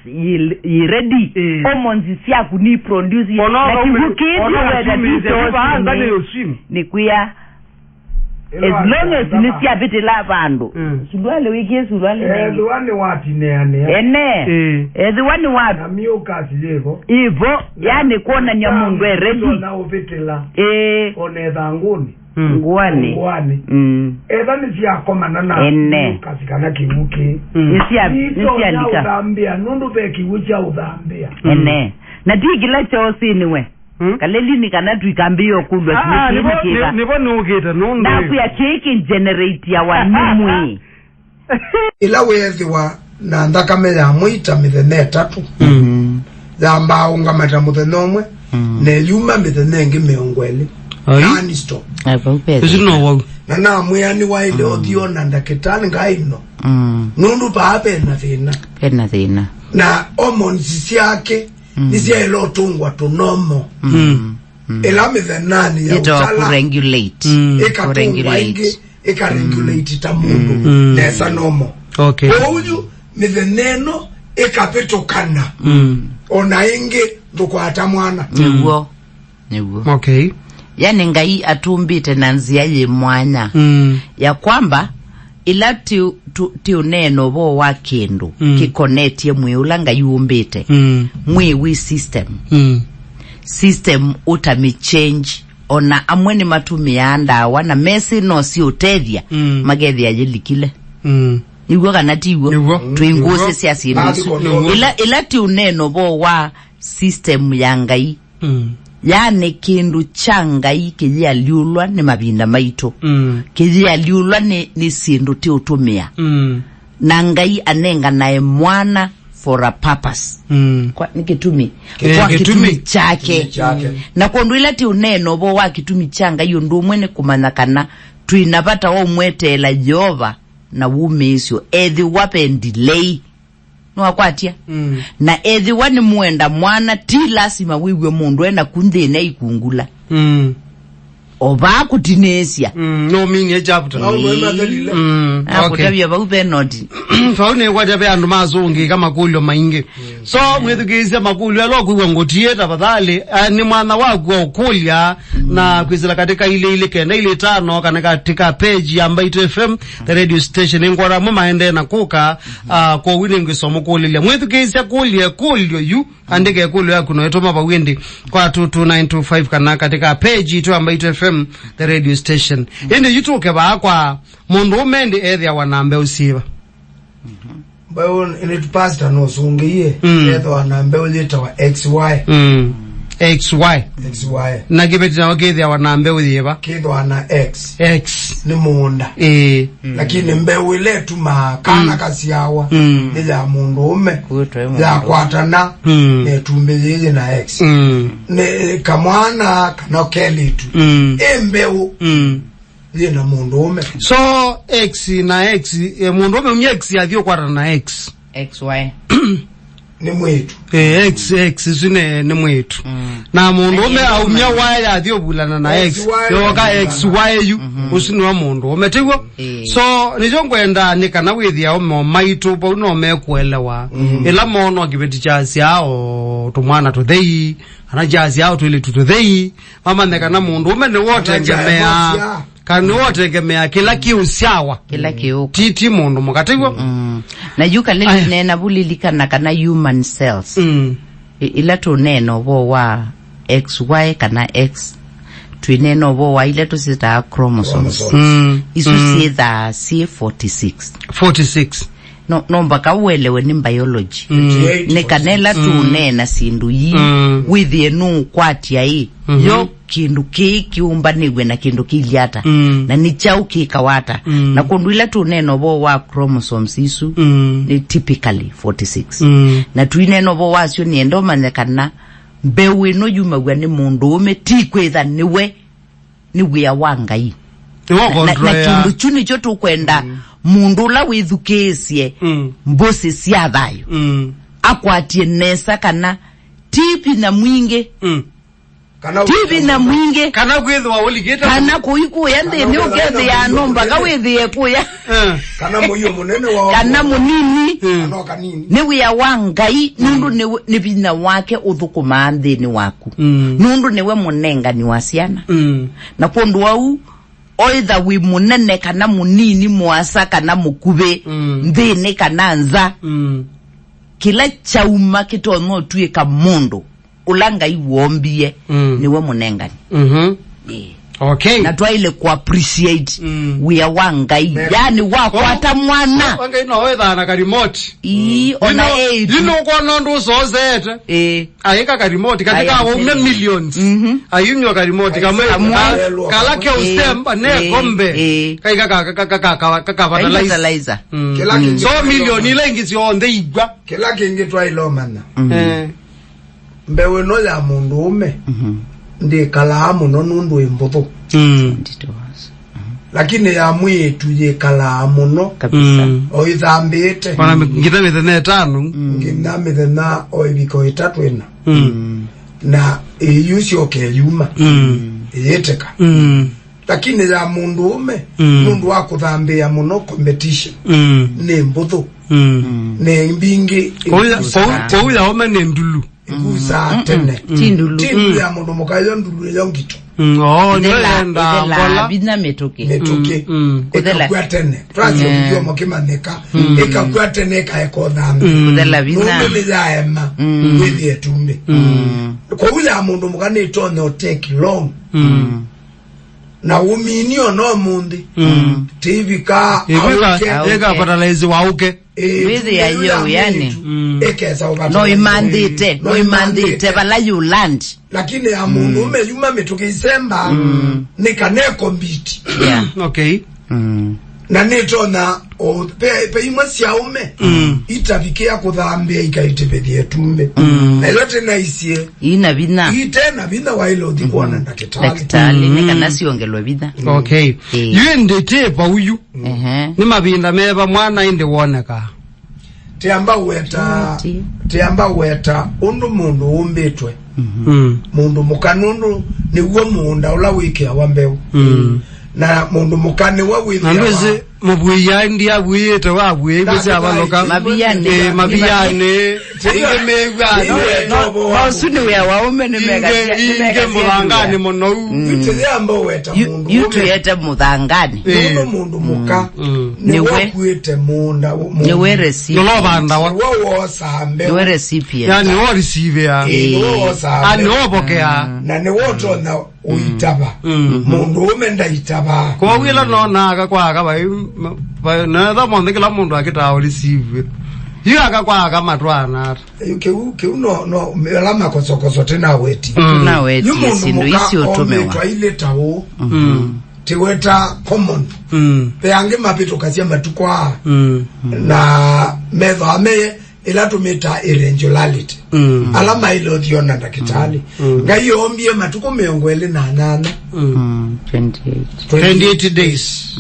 ready hormones sia kuni produce na kukidi whether ni kuya as long as nisi abiti la bandu sulwale wiki sulwale luani wati ne luani wati na mucus ivo yani kuona nyamundu ready na ubitila onedha nguni ngwani eba nisi akomana na mucus kana kimuki nisi andika udhambia nundu beki ucha udhambia na tigila chosi niwe kaleli ni kana tuikambio kudwa nibo nugita nundu na kuya cheki generate ya wanimwe ila wethiwa na ndakame ya mwita mithene tatu zamba unga mata muthenomwe ne yuma mithene ngi meongweli yani stop no wo na mwani wa ile odio na ndakitani ngaino nundu paape na thina na hormones siake nisia ilo tungwa tunomo ila mithenani ya utala regulate eka regulate tamundu nesa nomo uyu mitheneno eka petokana ona ingi ndukwata mwana niwo yani ngai atumbite na nzia ye mwanya ya kwamba ila ti uneno bo wa kindu kikonetie mwiula ngai umbite mwiwi system utami change ona amweni matumia ndawa na mesi no si utethia magethia yelikile igwa kana tiwo twinguse sia sinisu ila ti uneno bo wa system ya ngai yani kindu changai kijia liulwa ni mabinda maito kijia liulwa ni sindu ti utumia na ngai anenga nae mwana for a purpose kwa nikitumi kwa kitumi chake na kondu ila ti uneno bo wa kitumi changa iyo ndu mwene kumanyakana tuinapata wa umwetela Jehova na wumeisyo ethi wape delay no akwatia na ethi wani muenda mwana ti lasima wiwe mundu ena kunde na ikungula oba kutinesia no minye chapter akutabya baupe noti faune kwajabe andu mazungi kama kulyo maingi so mwethukizia makulyo alokuwa ngotie tafadhali ni mwana wako okulya na kwizila katika ile kenda ile 5 kana katika page ya MBaitu FM the radio station ngora mu maende na kuka kwa wine ngisomo kulile mwethukizia kulyo yu andike kulyo yako no etoma bawindi kwa 22925 kana katika page itu MBaitu FM the radio station ende yutuke ba kwa mundu umende area wanambe usiba bayo ine pastor no sungiye edo wanambe ulita wa XY XY na gibeti na wakethia wanambe usiba kido ana X ni munda lakini mbewe letu makana kasi yawa nila mundu ume ya kwatana netumbelele na X ne kamwana kana KELITU mbewu na mundu ume so X na X mundu ume unye X yavyo kwatana na XY ni mwetu X sune ni mwetu na mundu ume au nya Y yavyo bulana na X yoka XY yu usinu wa mundu ume tigo so nijongwenda nikana withia ume maitu pa uno mekuelewa ila mono kibeti cha SYA tumwana to THAYU ana jazi yao tu ile to THAYU mama nekana mundu ume ni wote ngemea kani wote ngemea kila kiusawa kila kiu titi mundu mukatigo na yuka lili nena bulilika na kana human cells ila tu neno bo wa XY kana X tu neno bo wa ila tu sita chromosomes isu sita C46 no mpaka uelewe ni biology nekanela tu nena sindu yi withie nu kwatia hii yo kindu kiumbanigwe na kindu kiliata na ni chau kikawata na kunduila tu neno bo wa chromosomes isu ni typically 46 na tu neno bo wasyo ni endomanyekana mbewe no yumagwa ni mundu ume tikwetha niwe ya wangai na kindu chuni chotu kwenda mundu la withukesie mbosi SYA THAYU akwatie nesa kana tipi na mwinge tipi na mwinge kana kwethwa oligeta kana kuikuya ndene ukethe ya nomba kawethie kuya kana moyo munene wa kana munini anoka nini niwe ya wangai nundu ni bina wake uthukuma ndeni waku nundu niwe munengani wa ciana na pondu wau oitha wi munene kana munini mwasa kana mukube ndene kana nza kila chauma kitongo tuika mundu ulanga iwombie niwe munengani okay na twaile ku appreciate we are wangai yani wakwata mwana wangai no wetha na ka remote ona lino kwa nondo sozete ayeka ka remote katika wa millions ayunyo ka remote kama kala ke ustemba ne kombe kaika fertilizer so million ile ngisi onde igwa kila kingi twailomana mbewe no ya mundu ume ndi kalamu no nundu imbuto lakini ya mwetu ye kalamu no kabisa oithambite bana ngithamite ne 5 nginamite na oibiko 3 ina na yusio ke yuma yeteka lakini ya mundu ume nundu wa kuthambia muno competition ne mbuto ne mbingi ko ya ome ne ndulu ikusa tene tindu ya mundu mukayo ndulu yongito nenda bola bina metoke kwa tene frazi yo mokimaneka kwa tene ka ekodhambi kudela bina nundu ya ema withi etumbe ko ula mundu mukane tone take long na uminio no mundi TV ka eka fertilizer wauke withi ya yo yani ekeza ubata no imandite bala you land lakini ya mundu umeyuma metoke Isemba nikane kombiti okay na netona pe imwasya ume itafikia kuthambia ikaitebedie tumbe na yote na isie ina bina itena bina wailo dikwana daktari nikana siongelwa bina okay yende tepa uyu ni mabinda meba mwana inde woneka tiamba weta undu mundu umbitwe mundu mukanundu ni uwo munda ula wiki awambeu na mundu mukani wa withi nandweze mubuya ndia buyete wa buye ibese abaloka mabiyane ingemegwa no suni we awome ne mega inge mulangane mono tiamba weta mundu yutu yete mudangani mundu muka ni wakwete munda ni we receive no banda wa wo sambe ni we recipient yani wo receive ya ani obokea na ni woto na uitaba mundu umenda itaba kwa wila no naga kwa ka ba na da monde kila mundu akita receive yiga kwa ka matwana ke no melama kosokoso tena weti na weti sindo isi otomewa twa ile tawo tiweta common peange mapito kasia matukwa na medho ame ila tumeta irregularity alama ilo diona ndakitali ngayo ombie matuko meongwele na nana 28 days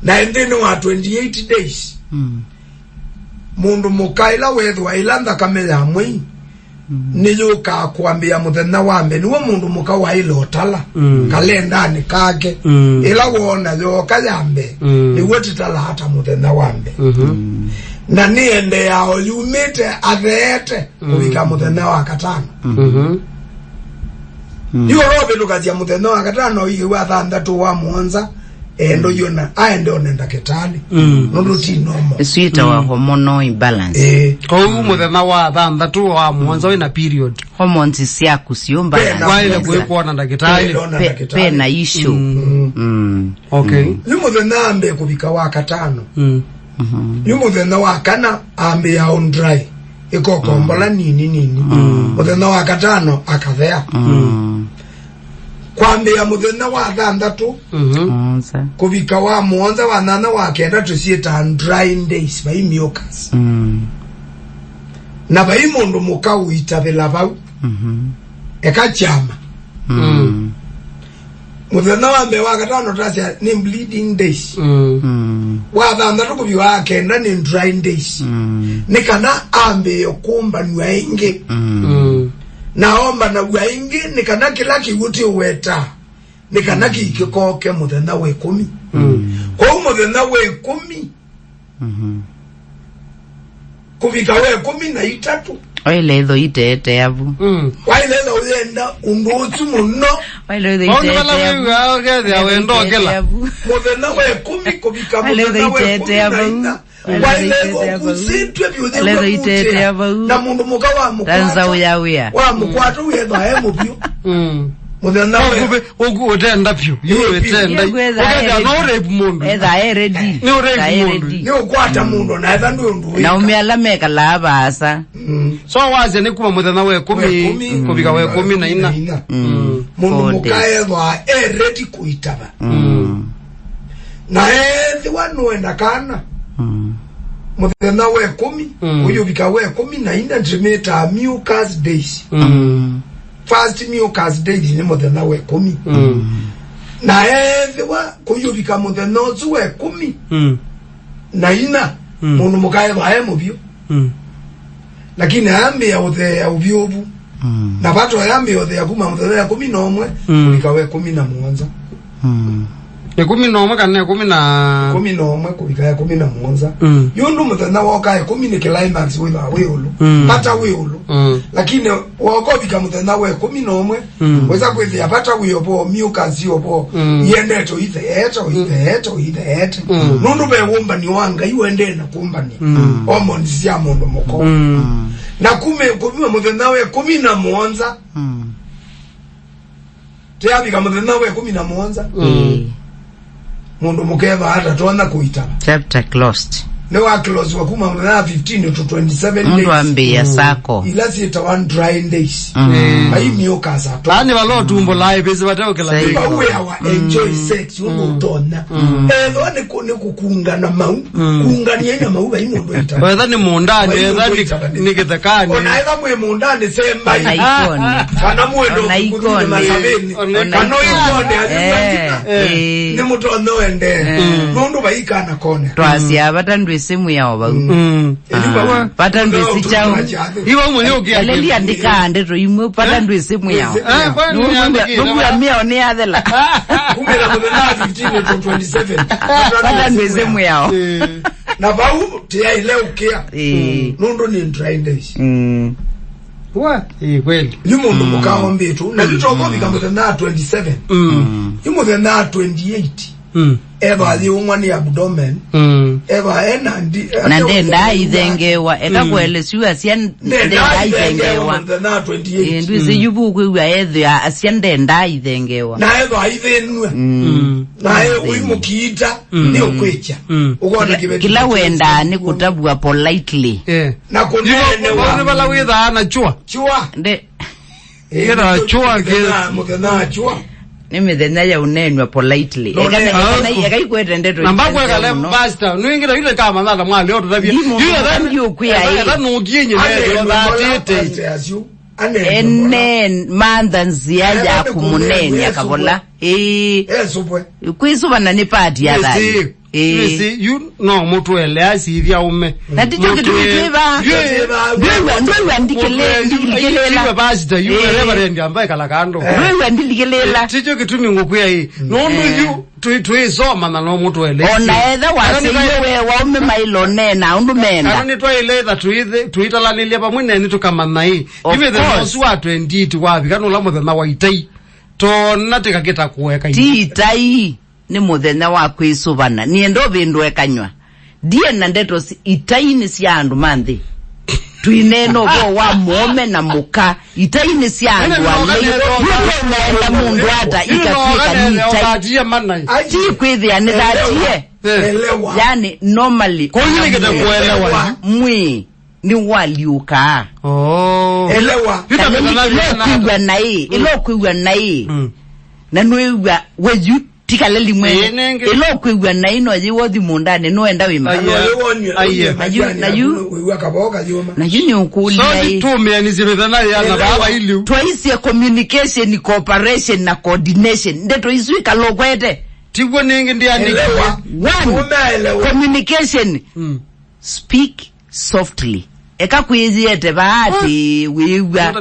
na endeni wa 28 days mundu mukaila wethwa ilanda kamela mwi niyo ka kuambia muthenya wambe niwo mundu muka wa ilotala kalenda ni kake ila wona yo kayambe niwo titala hata muthenya wambe na niende ya oyumite athete kubika muthenya wa katano niwo robe lukazia muthenya wa katano iwa thandatu wa mwanza endo yona aende onenda ketali nondo tinomo suita wa hormonal imbalance kwa muthenya wa thandatu wa mwanza wina period hormones sia kusiomba kwa ile kuona ndakitali pena issue okay ni muthenya ambe kubika wa katano ni muthenya wa kana ambe ya on dry iko kombola nini muthenya wa katano akathea kwambia muthenya wa thandatu kubika wa mwanza wa nana wa kenda tusieta dry days by mucus na bai mundu mukau itabela bau eka chama muthenya wa mbe wa katano tasia ni bleeding days wa thandatu kubika wa kenda ni dry days nikana ambe yokumba nwainge naomba na waingi nikana kila kiuti weta nikana kikoke muthenya we 10 kwa muthenya we 10 kubika we 13 oile tho itete yavu waile tho yenda undutu muno oile tho itete yavu ya wendo kela muthenya we 10 kubika muthenya we 10 waile kusitwe byude na mundu mukawa mukwata wa mukwata uyedha hemo byo muthenya we ogutenda pyo yetenda ogenda no rape mundu eza ready no rape mundu ni ukwata mundu na eza ndu na umialameka labasa so waze ne kuma muthenya we 10 kubika we 14 mundu mukaedha ready kuitaba na wanu enda kana muthenya we 10 uyubika we 14 ndimeta mucus days first mucus days ni muthenya we 10 na wa kuyubika muthenya we 10 na ina mundu mukaye bae mubyo lakini ambe ya uthe ya ubyobu na bato yambe yothe ya kuma muthenya ya 11 kubika we 11 ya 11 kana ya 11 kubika ya 11 yundu muthenya woka ya 10 ni climax witha weulu pata weulu lakini woko bika muthenya we 11 weza kwithia pata weopo mucus yopo yendeto ite nundu be womba ni wanga iwende na kumbani hormones cia mundu moko na kubima muthenya we 11 tiabika muthenya we 11 mundu mukeva hata tuanza kuita chapter closed ne wa close wa kuma mna 15 to 27 days mundu ambia sako ila sita one dry days ai mucus ato lani walo tumbo live bezi batao kila day we our enjoy sex utona elo ne kukunga na mau kungania na mau bai mundu ita wetha ni mundani wetha ni kitakani ona ila mwe mundani semba icon kana mwendo na icon kana icon ni muto no ende nundu baikana kone twasia batandu simu yao ba batandu sichao iwa mwenyokia aleli andika andeto imwe batandu simu yao nungu ya mia oni adela kumera mudena 15 to 27 batandu simu yao na bau tia ile ukia nundu ni trainers kweli ni mundu mukawa mbitu na litoko bikamutha na 27 imuthe na 28 eba li umwani abdomen eba enandi na ndenda izengewa ekakwele siwa asian ndenda izengewa na 28 ndwize yubu kwiwa edha asian ndenda izengewa na eba ivenwe na uimukiita ni okwecha ukona kila wenda ni kutabwa politely na kunene wa bala witha na chua nde kira chua kira mutena chua nimethenya ya unenwa politely ekaikwete ndeto nambakwe kale basta nuingira ile kama nada mwali oto tabia you kuya ata nugienye ne batete enen manda nzia ya kumunenya kabola supwe kwisubana ni party ya dai see you no mutu ele asivya ume na ticho kitwiba ndwe ndikelela basta you reverend ambaye kala kando ndwe ndikelela ticho kitumi ngokuya hii nondu you tuisoma na no mutu ele ona etha wasiwe wa ume mailo nena undu menda ani twaile that tuitalanilia pamwe ni tukamana hii ibe the most wa 20 wapi kana la muthenya wa itai tona tikageta kuweka itai ni muthenya wa kwisubana ni endo bindu ekanywa die na ndeto itaini cia andu manthi twineno bo wa muome na muka itaini cia andu ale na mundu ata ikafika ni itai ti kwithia ni datie yani normally kwenye kete kuelewa mwi ni waliuka elewa ilo kuiwa na hii na nuiwa weju tikaleli mwene ilo kuiwa na ino yiwothi mundane no enda wima na yu ni ukuli so tume ni zimethana ya na baba ilu twaisia communication cooperation na coordination ndeto isu ikalokwete tigwo ningi ndi andikwa communication speak softly eka kuiziete baati wiwa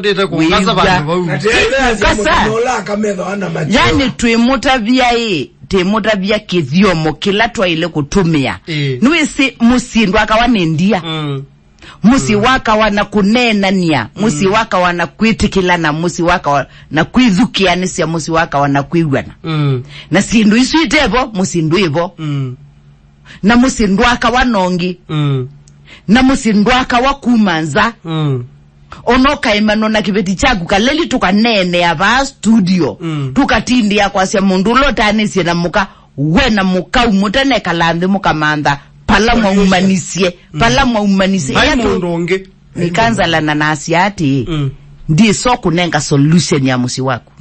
yani twimutavia kithiomo kila twaile kutumia nuisi musindu akawanendia musi waka wana kunenania musi waka wana kwitikilana musi waka na kwithukianisia musi waka wana kwiwana na sindu isu itevo musindu ivo na musindu akawanongi na musindwaka wa kumanza onoka imano na kibeti chagu kaleli tukanene aba studio tukatindi ya kwa sia mundu lotanisi na muka wena muka umutane kalandhe muka manda pala mwa umanisie ya mundonge nikanza la nanasi ati ndi so kunenga solution ya musi wako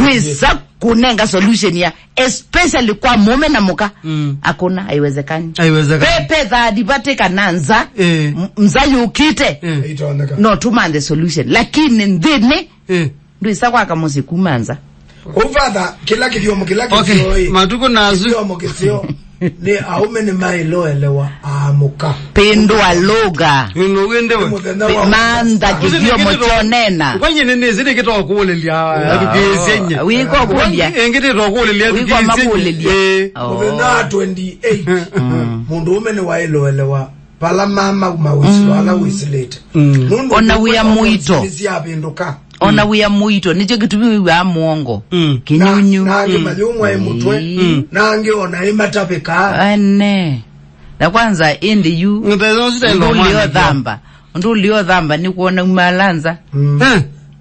ndisa kunenga solution ya especially kwa mume na muka akona haiwezekani pepe za dibate kananza mzayi ukite no tumande solution lakini ndine ndisa kwa kamusi kumanza ufadha kila kithiomo matuko nazu ni aume ni mailo elewa amuka pendo aloga wendewe manda kithiomo chonena kwanye nene zile kito kuolelia tukisenya wiko kuolelia engete tokuolelia tukisenya na 28 mundu ume ni wailo elewa pala mama mawislo ala wislete ona wia muito ona wia muito nicho kitubi wa muongo kinyunyu nange malyumwa emutwe nange ona imatapeka ane na kwanza indi yu ndulio dhamba ni kuona umalanza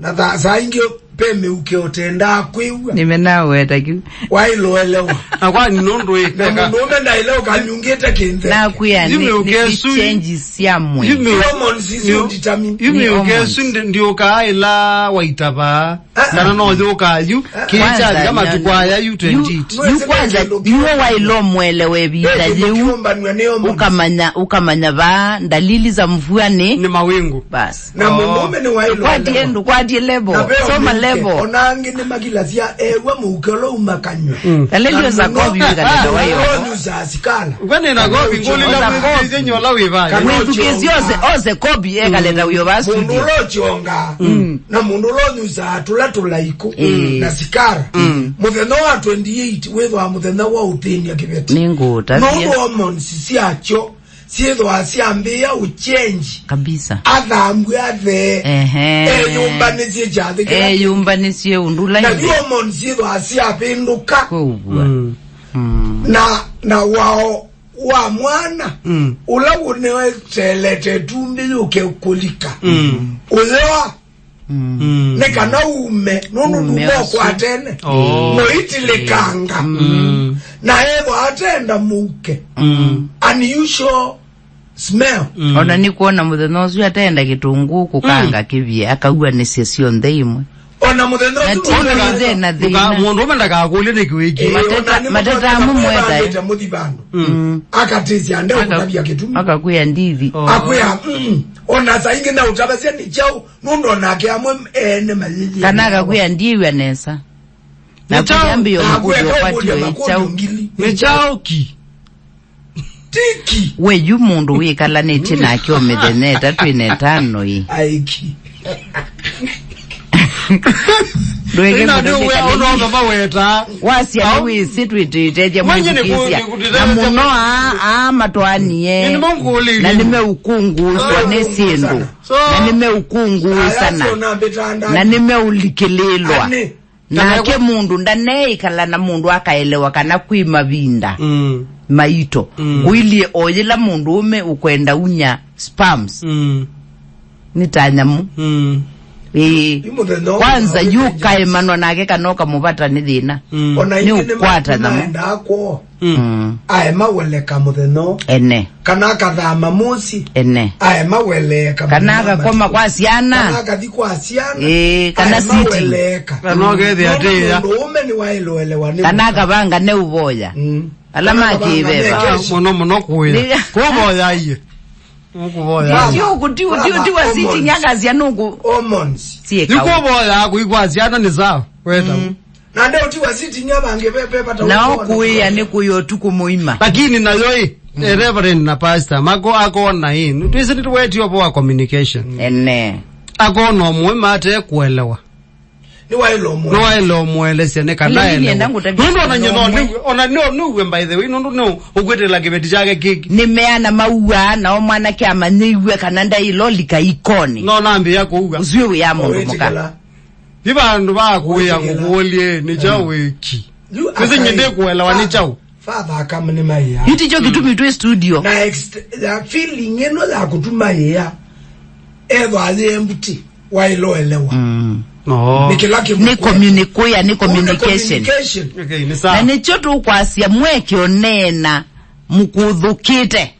na za ingio peme ukeotenda kwiwa nimenawe takiu wailo elewa na kwa ninondo na munome na ileo kanyungeta kente na kuya ni change siamwe yumi ukesu ndio kaila waitaba kana no yokayu kicha kama tukwaya yu 20 yu kwanza yu wailo mwelewe bita yu ukamanya ba dalili za mvua ni mawingu basi na munome ni wailo kwa die lebo soma lebo Ebo. Onangi ni magilasia ewa mukelo umakanywa. Kalelio za kobi kalenda wayo. Onu za sikala. Kwani na kobi ngoli la mwezi nyola wiva. Mwezu kezi oze kobi kalenda uyo basu. Mundulo chonga. Na mundulo nyuza tula iku. Na sikara. Mutheno wa 28 wethwa mutheno wa uthinia kibeti. Ningu tasia. No woman sisi acho. Siedo asiambia uchenji. Kabisa. Adhambu athe. Yumba nisiye jadhi. Yumba nisiye undula na woman siedo asiapinduka. Kubwa. Na wao wa mwana. Ula unewe telete tumbi yuke ukulika. Ulewa. Neka na ume. Nunu numo kwa tene. Noitile kanga. Na evo atenda muke. Unusual smell. Ona ni kuona muthenozu atenda kitungu kukanga kivye akaua ni session ndeimwe. Ona muthenozu na thina. Mundu mendaka akule ni kiwiki. Matata mumweta. Akatezi ande ukabia kitumi. Akakuya ndivi. Akuya ona saingi na utabasia ni chao nundo nake amwe ene malili. Kana akakuya ndiwi anesa. Na kuyambio mkudu wapatiwe chao. Ni chao ki. Tiki. We yu mundu wikala neti na kio medene tatu inetano hii. Aiki. Ina duwe ono baba weta. Wasi ya hui situ iteje mwizukisia. Na muno matoanie. Na nime ukungu swane sindu. Na nime ukungu sana. Na nime ulikililwa. Na ake mundu ndane ikala na mundu akaelewa kana kui mavinda. Maito. Kuili oyela mundu ume ukwenda unya spams. Nitanyamu. Kwanza yuka emano nage kanoka mubata nidhina. Ni ukwata dhamu. Aema weleka mutheno. Ene. Kanaka dhama musi. Ene. Aema weleka. Kanaka koma kwa siana. Kanaka di kwa siana. Kana siti. Aema weleka. Kanoke thi atia. Ume ni wailo elewa. Kanaka vanga ne uvoya. Alama kiveva. Mono kuya. Kuvoya iye. Yo kutiwa siti nyagazi ya nugu. Hormones. Nikuvoya kuikwaziana ni sawa. Weta. Na ndio utiwa siti nyabange pepe pata. Na okuya ni kuyotuku muima. Lakini na yoi reverend na pastor mako akona hii. Twisi tuweti yopo wa communication. Ene. Akona muima ate kuelewa. Ni wailo mwelese ne kana ele. Nundo na nyono ona no by the way nundo no ugwetela kibeti chake kiki. Nimeana maua na omwana kyama niwe kananda ilolika ikoni. No nambi yako uga. Usiwe ya mundu muka. Ibandu bakuya ngukolie ni chaweki. Kuse nyende kuelewa ni chawo. Father kama ni maya. Hiti jo kitumi tu studio. Na feeling eno la kutuma ya. Ever ali empty wailo elewa. No. Ni communication. Okay, ni sawa. Na ni choto ukwasia mweke onena mukudhukite.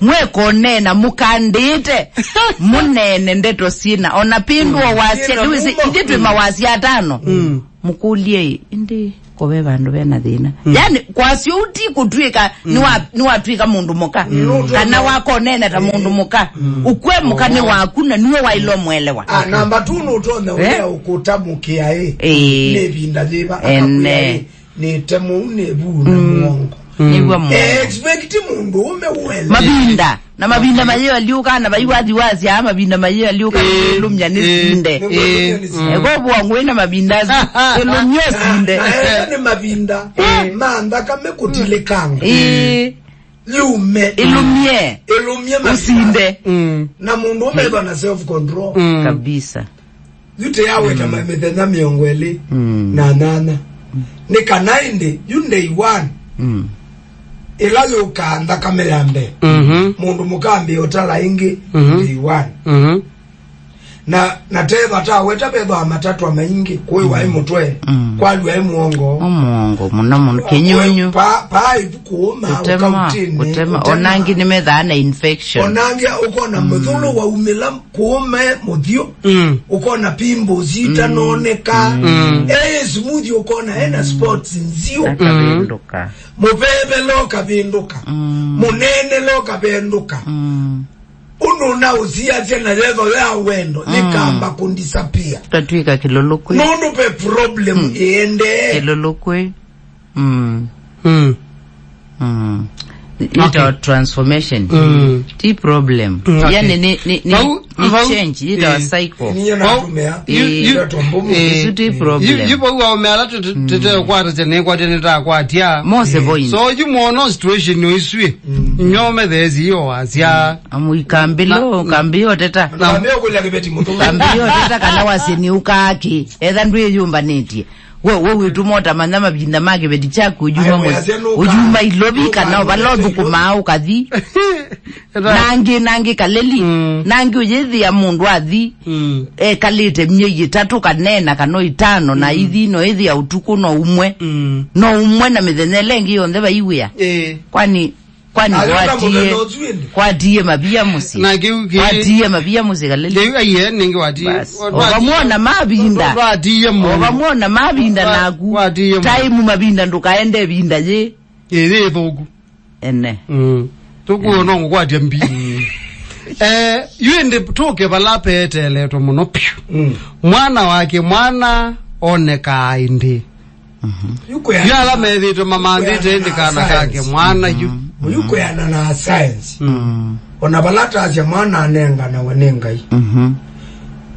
Mweke onena mukandite. Munene ndeto sina. Onapindwa wasia. Luisi inditwe mawasia 5. Mukulie indi kowe bandu bena dhina. Yani kwasio uti kutwika ni watwika mundu muka. Kana wako nene ta mundu muka. Ukwe muka ni wakuna niwe wailo mwelewa. Namba 2 nutone uya ukutamukia nebinda liba akakuya ni temu nebu na mwongo. Niwa mwongo. Expect mundu ume uwele. Mabinda. Na mabinda mayewa liuka na bayuwazi wazi ya mabinda mayewa liuka lumya nisinde. Ego buwangwena mabindazi lumya sinde. Ni mabinda manda kame kutilekanga. Liume ilumye usinde. Na mundu ume na self control. Kabisa. Yute yawe kama methena miongwele na nana. Nika 90 yunde iwan. Ilayo ukanda kamelambe. Mundu mukambi otala ingi iwan. Na teva weta bedo amatatu amaingi kwe wa mutwe kwalu ya muongo muna kenyonyo pa ibukuuma utema onangi nimedhana infection onangi ukona mudhulu wa umila kuume muthio ukona pimbo zita noneka smoothie ukona ena sports nzio kabinduka mubebe lo kabinduka munene lo kabinduka nundu na usia tena level ya wendo nikamba kundisapia tatwika kilolokwe nundu pe problem iende kilolokwe ita transformation ti problem yani ni change ita cycle isuti problem yipo uwa umela tete kwata tene kwata nita kwatia mose boy so you mono situation no iswe nyome thezi yo asia amuikambilo kambio teta kambio kule kibeti mutu kambio teta kana waseni ukaki etha ndwe yumba neti wewe tumota manama binda mage bedi chako ujuma ilobi kana balobu kumau kathi nangi kaleli nangi ujethi ya mundu athi kalite mnyeji 3 kanena kano 5 na ithi no ithi ya utuku no umwe na mithenele ngi yonde baiwia kwani kwatie mabia musi kwatie mabia musi kaleli aye ningi watie obamwona mabinda nagu time mabinda ndukaende binda je ere thogu ene tuku no ngwatia mbi yuende toke balapete leto muno mwana oneka indi yala medito mama ndite ndikana kake mwana yuko yana na science ona balata aja mwana anenga na wanenga yi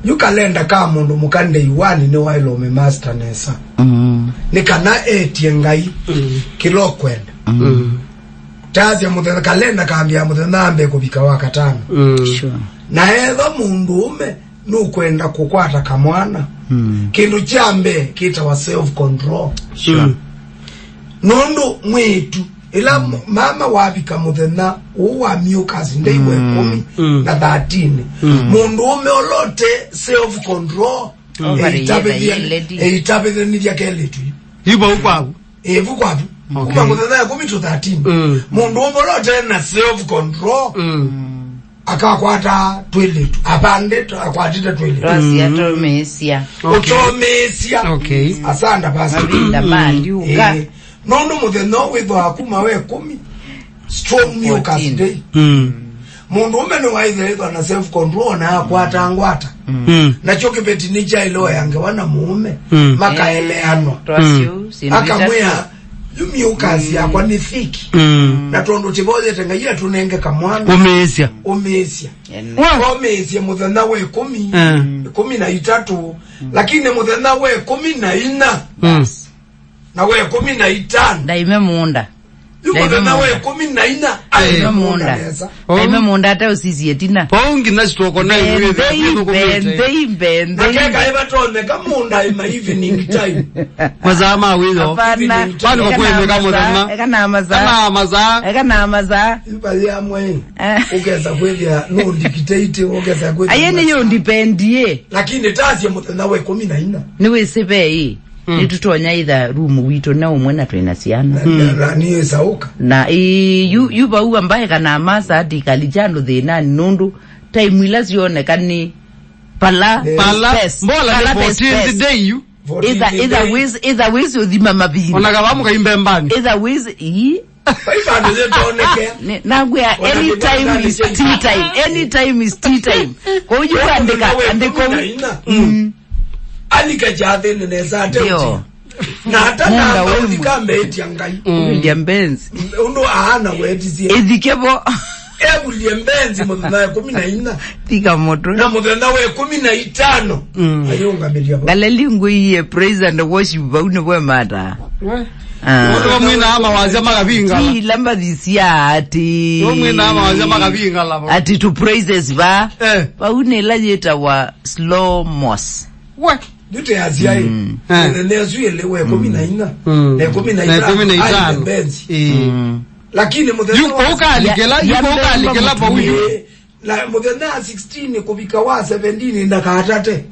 yukalenda ka mundu mukande iwani ni wailo me master nesa nikana etiengai kilo kwenda tazi mutenda kalenda kaambia mutenda ambe kubika wakatano sure na edho mundu ume nukwenda kukwata kamwana kindu chambe kita wa self control sure nundu mwitu ila mama wabika mutenda uwa miukazi ndeiwe 10 na 13 mundu ume olote self control eitabe ni ya KELITU ibo ukwabu ukwabu kuma mutenda 10 to 13 mundu ume olote na self control akakwata toilet apande akwatita toilet rasi otomesia okay asanda basi mabinda mali uka nondo mutheno witho akuma we 10 strong mucus day mundu umene waithe na self control na akwata ngwata na choke beti ni jailo yange wana muume makaeleano akamwea yumi ukazi yakwa ni thiki na tondo chiboze tengaia tunenge kamwana umesia muthena we 13 lakini muthena we 14 na we 15 daime munda muthena we 14 daime munda daime munda hata usisi etina pongi na stoko na iwe bende kaka eba tone kamunda ima evening time mazama wizo pana kwani kwa kweme kama mudana ekana amaza ibali amwe ugeza kwevya no dictate ugeza kwevya ayene yo dependie lakini tazi muthena we 14 niwe sibei nitutonya either room wito na umwena twenasiana na niye sauka na yuba uwa mbaye kana amasa hadi kalijano thina nundu time ilaziyone kani pala mbola ni 14th day you either ways udhima mabini onagabamu kaimbe mbani either ways nagwea anytime is tea time kwa uju andiko alika jathe neza ateo na hata na uzikambe eti angai William Benz uno ahana wetizie edikebo William Benz muthena 14 tika moto na muthena we 15 ayunga milia galelingu iye praise and worship baune bwe mata Oto mwina ama wazema kabinga ti lamba dhisia ati mwina ama wazema kabinga labo ati to praises ba baune lajeta wa slow moss Dute azia nezuye lewe 14 na 15 Benz lakini muthena yuko alikela pa huyo la muthena 16 kubika wa 17 ndakatate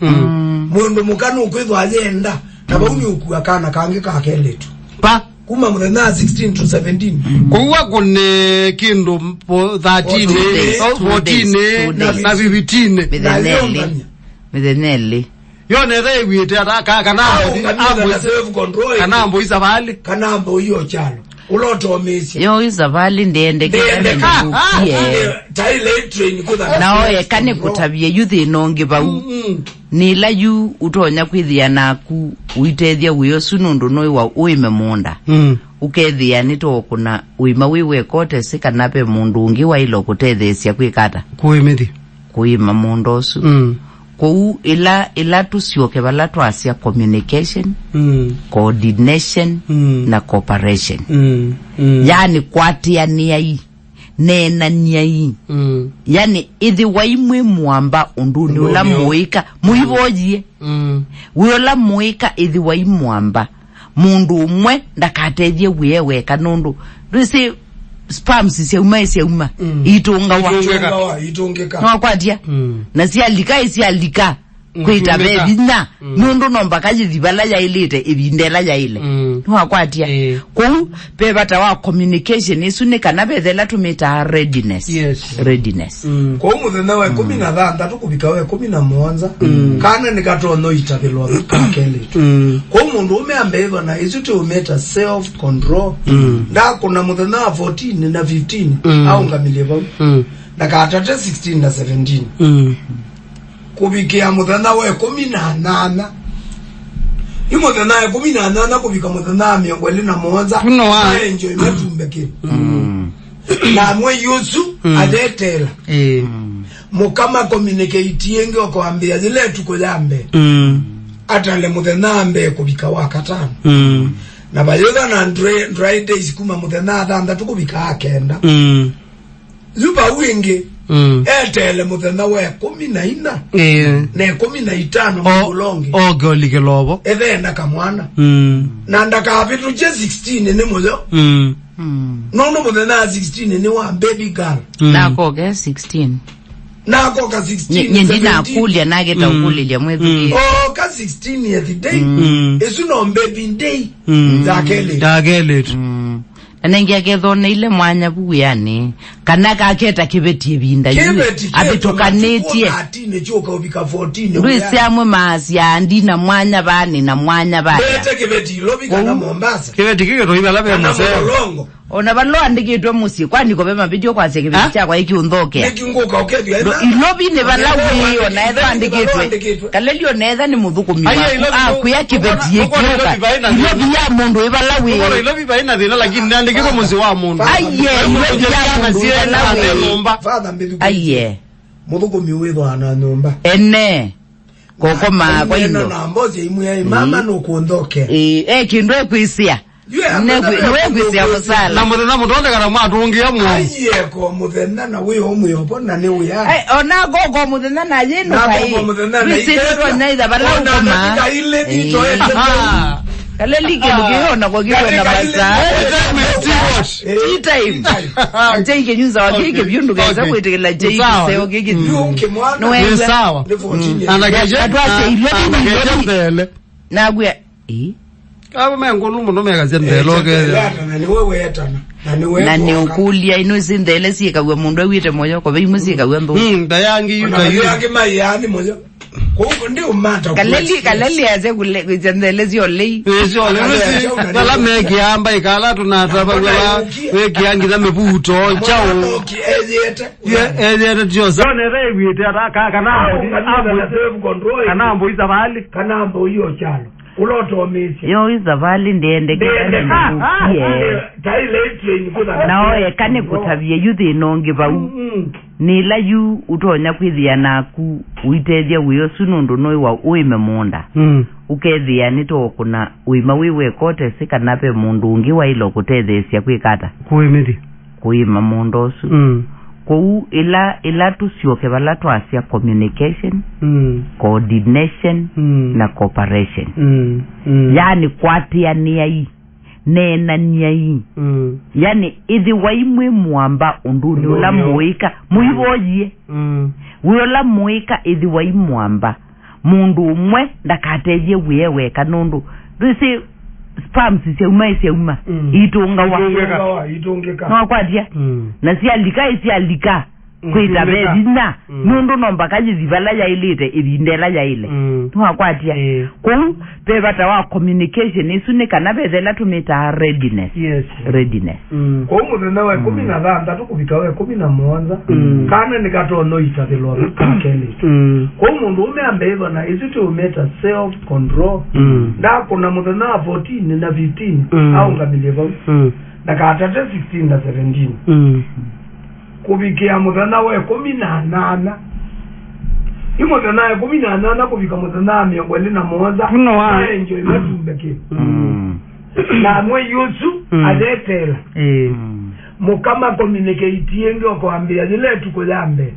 mundu mukanu kwitho agenda na bauni ukakana kange ka KELITU pa kuma muthena 16 to 17 kuwa kune kindu 13 14 na 15 mitheneli yone rewi ite kana ambo isa bali kana ambo hiyo chalo uloto mesi yo isavali ndiende taile train kuda naoye kane kutabie yuthi nonge bau nila yu utonya kwithia naku uitethia wiyo sunundu noi wa uime munda ukethia nito kuna uima wiwe kote sika nape mundu ungi wa ilo kutethesia kwikata kuimithi kuima mundu su kou ila tusioke bala twasia communication coordination na cooperation yani kwatia niai nena niai yani ithi waimwe mwamba unduni ula muika muibojie wiola muika ithi waimwamba mundu umwe ndakatethie wiyewe kanundu risi spams sia uma itunga no kwatia na sia lika kwita bebi na nundu nomba kaji dibala ya ilite ibindela ya ile no kwatia ku pebata wa communication isune kana bethela tumita readiness readiness ko muthenya wa 13 tukubika wa 17 kana nikatono itabelwa KELITU ko mundu umeambeva na isute umeta self control na kuna muthenya wa 14 na 15 au ngamileva na katate 16 na 17 kubikia muthenya wa 18 imothenya ya 18 kubika muthenya wa 21 kuno wa enjoy metumbeke na mwe yusu adetela mukama communicate yenge okwambia zile tukoyambe atale muthenambe kubika wakatano na bayoga na dry days kuma muthenatha tukubika akenda zuba wingi etele muthenya wa 14 na 15 mulonge ogolike lobo ethena kamwana na ndakabitu je 16 ni muzo nono muthenya 16 ni wa baby girl nako ge 16 nako ka 16 nyendi na kulia nageta kulia mwezi ka 16 ya the day esu no baby day za KELITU anengia kethone ile mwanya buyani kana kaketa kibetie binda yu abitokanetie atine choka ubika 14 Luisi amwe maasi ya andina mwanya bani na mwanya bani bete kibeti lobika na Mombasa kibeti kiko iba labe mseo ona balo andikitwe musi kwani ko bema video kwase kibeti cha kwa iki undhoke nekinguka ukethia ilobi ne balawi ona etho andikitwe kalelio netha ni muthuku miwa kuya kibeti yekiuka ilobi ya mundu ibalawi ilobi baina thina lakini andikitwe musi wa mundu ilobi ya mundu ibalawi father mbidu muthuku miwitho ana nyumba ene koko ma kwa indo na mbozi imwe mama no kuondhoke kindwe kwisia Nwe kwisia musala na muthenya mutonde kana mwatungia mwo ayeko muthenya na we omwe na ni we ona gogo muthenya na yino kai kwisia naitha bala ukoma kaleli kiona kwa kiwa na basa time njenge nyuza wakike byundu gaza kwetekela jei seo kike no sawa anageje mbele nagwe abo mengo lumo megazia ndelo ke na wewe etana na ni ukulia ino zindele sikagwe mundu awite moyo ko beyimu sikagwe mbo dayangi yangi mayani moyo ko ndi umata kaleli aze kule kwizendele ziyolei bala megi amba ikala tunataba bala weki yangi na mebuto chao ezete joza ne rewite ataka kanambo izabali kanambo hiyo chalo uloto mesi yo izavali ndiende naoye kane kutabie yuthi nonge bau nila yu utonya kwithia naku uitethia wiyo sunundu noi wa uime munda ukethia nito kuna uima wiwe kote sika nape mundu ungi wa ilo kutethesia kwikata kuima mundu su kou ila tusioke bala twasia communication coordination na cooperation yani kwatia niai nena niai yani ithi waimwe mwamba unduni ula muika muibojie wiola muika ithi waimwamba mundu umwe ndakatethie wiyewe kanundu risi spams sia uma itunga wa no kwatia na sia lika kwita bedina nundu nomba kaji zivala ya ilite ibindela ya ile twakwatia ku pebata wa communication isune kana bedela tumita readiness readiness ko muthenya wa 13 tukubika wa 17 kana nikatono itatelo kakeli ko mundu umeambe hivyo na isitu umeta self control na kuna muthenya wa 14 na 15 au ngabilieva na katate 16 na 17 kubikia muthenya wa 18 imothenya ya 18 kubika muthenya wa 21 kuno wa enjoy matumbeke na mwe yusu adetela mukama communicate ngo kwambia zile tukolambe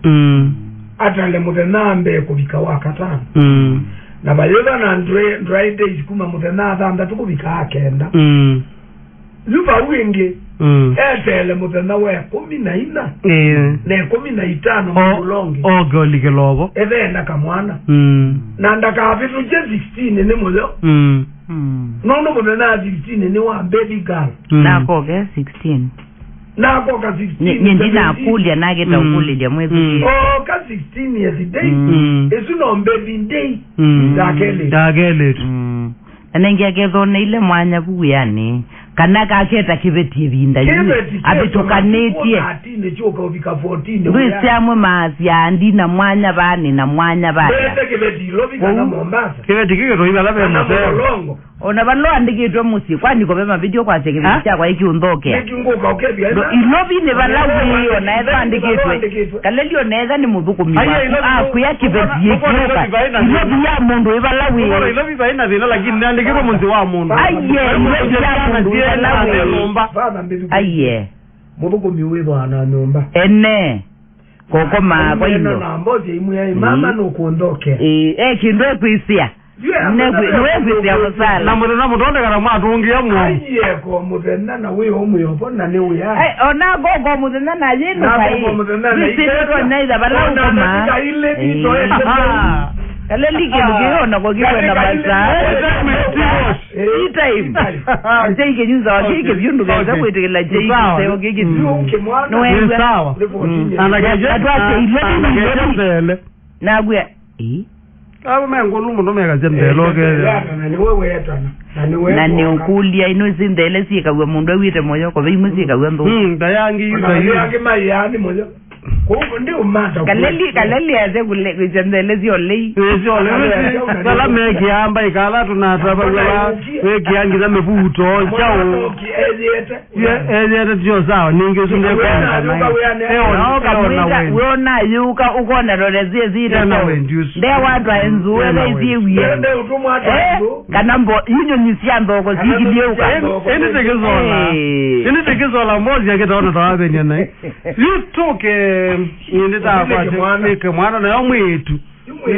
atale mutenambe kubika wakatana na bayoga na dry days kuma mutenada anda tukubika akenda luba wingi etele mutena we 14 ne 15 mulonge ogolike lobo evenda kamwana na ndaka vitu je 16 ne mulo nono mutena 16 ne wa baby girl na koge 16 na koga 16 nyindina akulia nageta ukulia mwezi ka 16 years day esu no baby day dagele anengia gedhone ile mwanya buyani kana kaketa kibetie binda yini abitokanetie atine choka ubika 14 ngwisiamwe mazya ndina mwanya bani na mwanya bani kibeti lobika na Mombasa kibeti kiko ibala be moselo ona balo andikitwe musi kwani ko bema video kwa cheke kwa ikiundoke ikingoka ukebya ilobi ne balawi ona eza andikitwe kaleli oneza ni mudhuko miwa kuya kibeti yekiuka ilobi ya mundu ibalawi ilobi baina zina lakini andikitwe munzi wa mundu ilobi ya mundu aye mudhuko miwe bana nyumba ene koko ma kwa hilo na mboje imwe mama no kuondoke kindwe kuisia niwe kusala na mutonde kana mwatungia mu aye ko mutenna na we omuyopo na ne we ai ona gogo mutenna na yenu kai sisi na ida bala ngoma ile bito kaleli kiona kwa kiwa na basa time njenge nyuza wakike vyundu gaza kwetekela jei seo gege no wewe sawa anagaje atwache ile na gwe abo mengo lumuntu meka jembelo ke na ni wewe etana na ni ukulia ino zindele sika we mundu awite moyo ko bimuzika we ndo dayangi yake mayani moyo ko ndio mata kaleli aze kule kujendele ziolei sala meki amba ikala tunataba weki yangi za mebuto chao ezete tio sawa ninge sunde kwa weona yuka ukona rolezie zile nde watu enzuwe beziwie kana mbo yinyo nyisiambo ko zigilieuka ene tekezola mozi yake taona tawabe ni nai you talk nindita kwa mwana na mwetu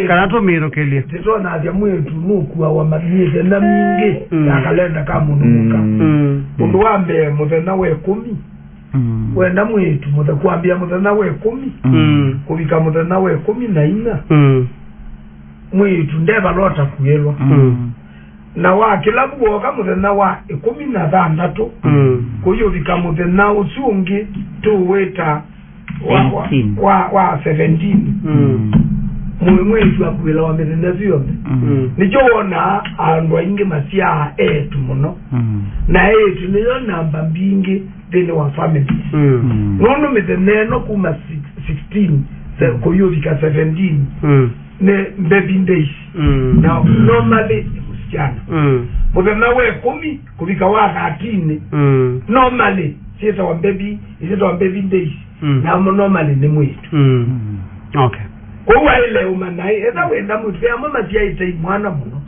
kana to miro kelia tona ya mwetu nuku wa magnize na mingi akalenda kama munuka mundu wambe muthena we 10 wenda mwetu mutakwambia muthena we 10 kubika muthena we 14 mwetu ndeba lota kuyelwa na wa kila buoka muthena wa 16 kuyo bika muthena usungi tuweta wa 17 mwetu akwela wa methena ziyombe nicho wona andwa inge masia etu muno na etu niyo namba mbingi dene wa family nono metheneno kuma 16 kuyovika 17 ne baby days na normally msichana muthena we 10 kubika wa 13 normally sisa wa baby days na normally ni mwetu okay kwa ile umanai eza wenda mtu ya mama tia ite mwana muno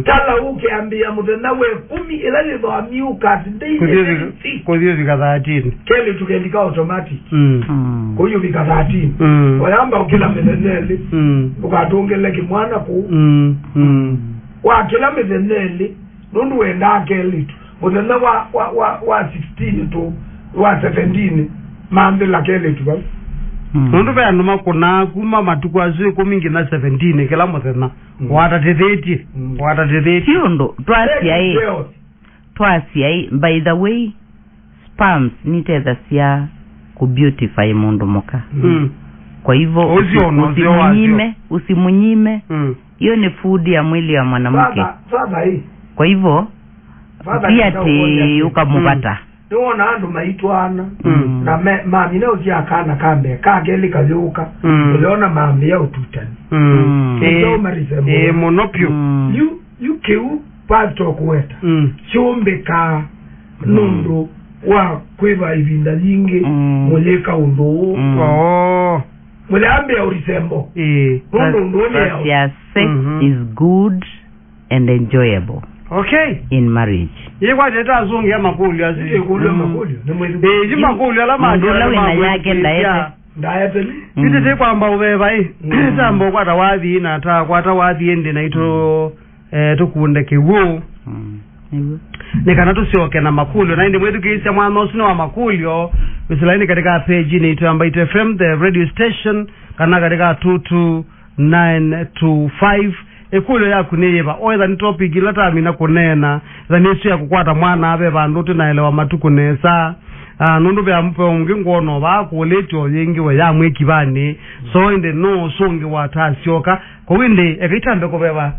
tala ukiambia muthena we 10 ila ni ndo amiuka today kuzio vika 13 kele tukaandika automatic kuyo vika 13 wayamba ukila metheneli ukatungele kimwana ku wa kila metheneli nundu wenda KELITU muthena wa 16 to wa 17 mambe la KELITU ba nundu be anuma kuna kuma matuku azwe kumingi na 17 kila muthena wata 30 tiondo twasi by the way spams niteza sia ku beautify mundu muka Kwa hivyo usimunyime. Hiyo ni food ya mwili wa mwanamke. Sasa hii. Kwa hivyo pia ti ukamupata. Tuona andu maitwana na mami leo sia kana kambe kageli kavyuka uliona mami ya ututani monopio you kiu pato kuweta chombe ka nundu wa kweva ivinda nyingi muleka undu mule ambe ya urisembo sex is good and enjoyable. Okay. In marriage. Yekwa teta azungu ya makuli azi. Makuli. Makuli ala majora wina yake ndaete. Tete kwamba ubeba tambo kwata wathi na ta kwata wathi ende na ito tukunde kiwu. Nikana tusioke na makulio na indi mwetu kiisia mwana osino wa makulio wisilaini katika page ni ito MBaitu FM the radio station kana katika 22925 ekulo ya kuneyeba oitha ni topic ilata amina kunena za nisu ya kukwata mwana abe bandu tunaelewa matukunesa nundu bya mpe ungi ngono ba kuletyo yengi we ya mweki bani so inde no songi watasioka ko winde ekaitambe ko beba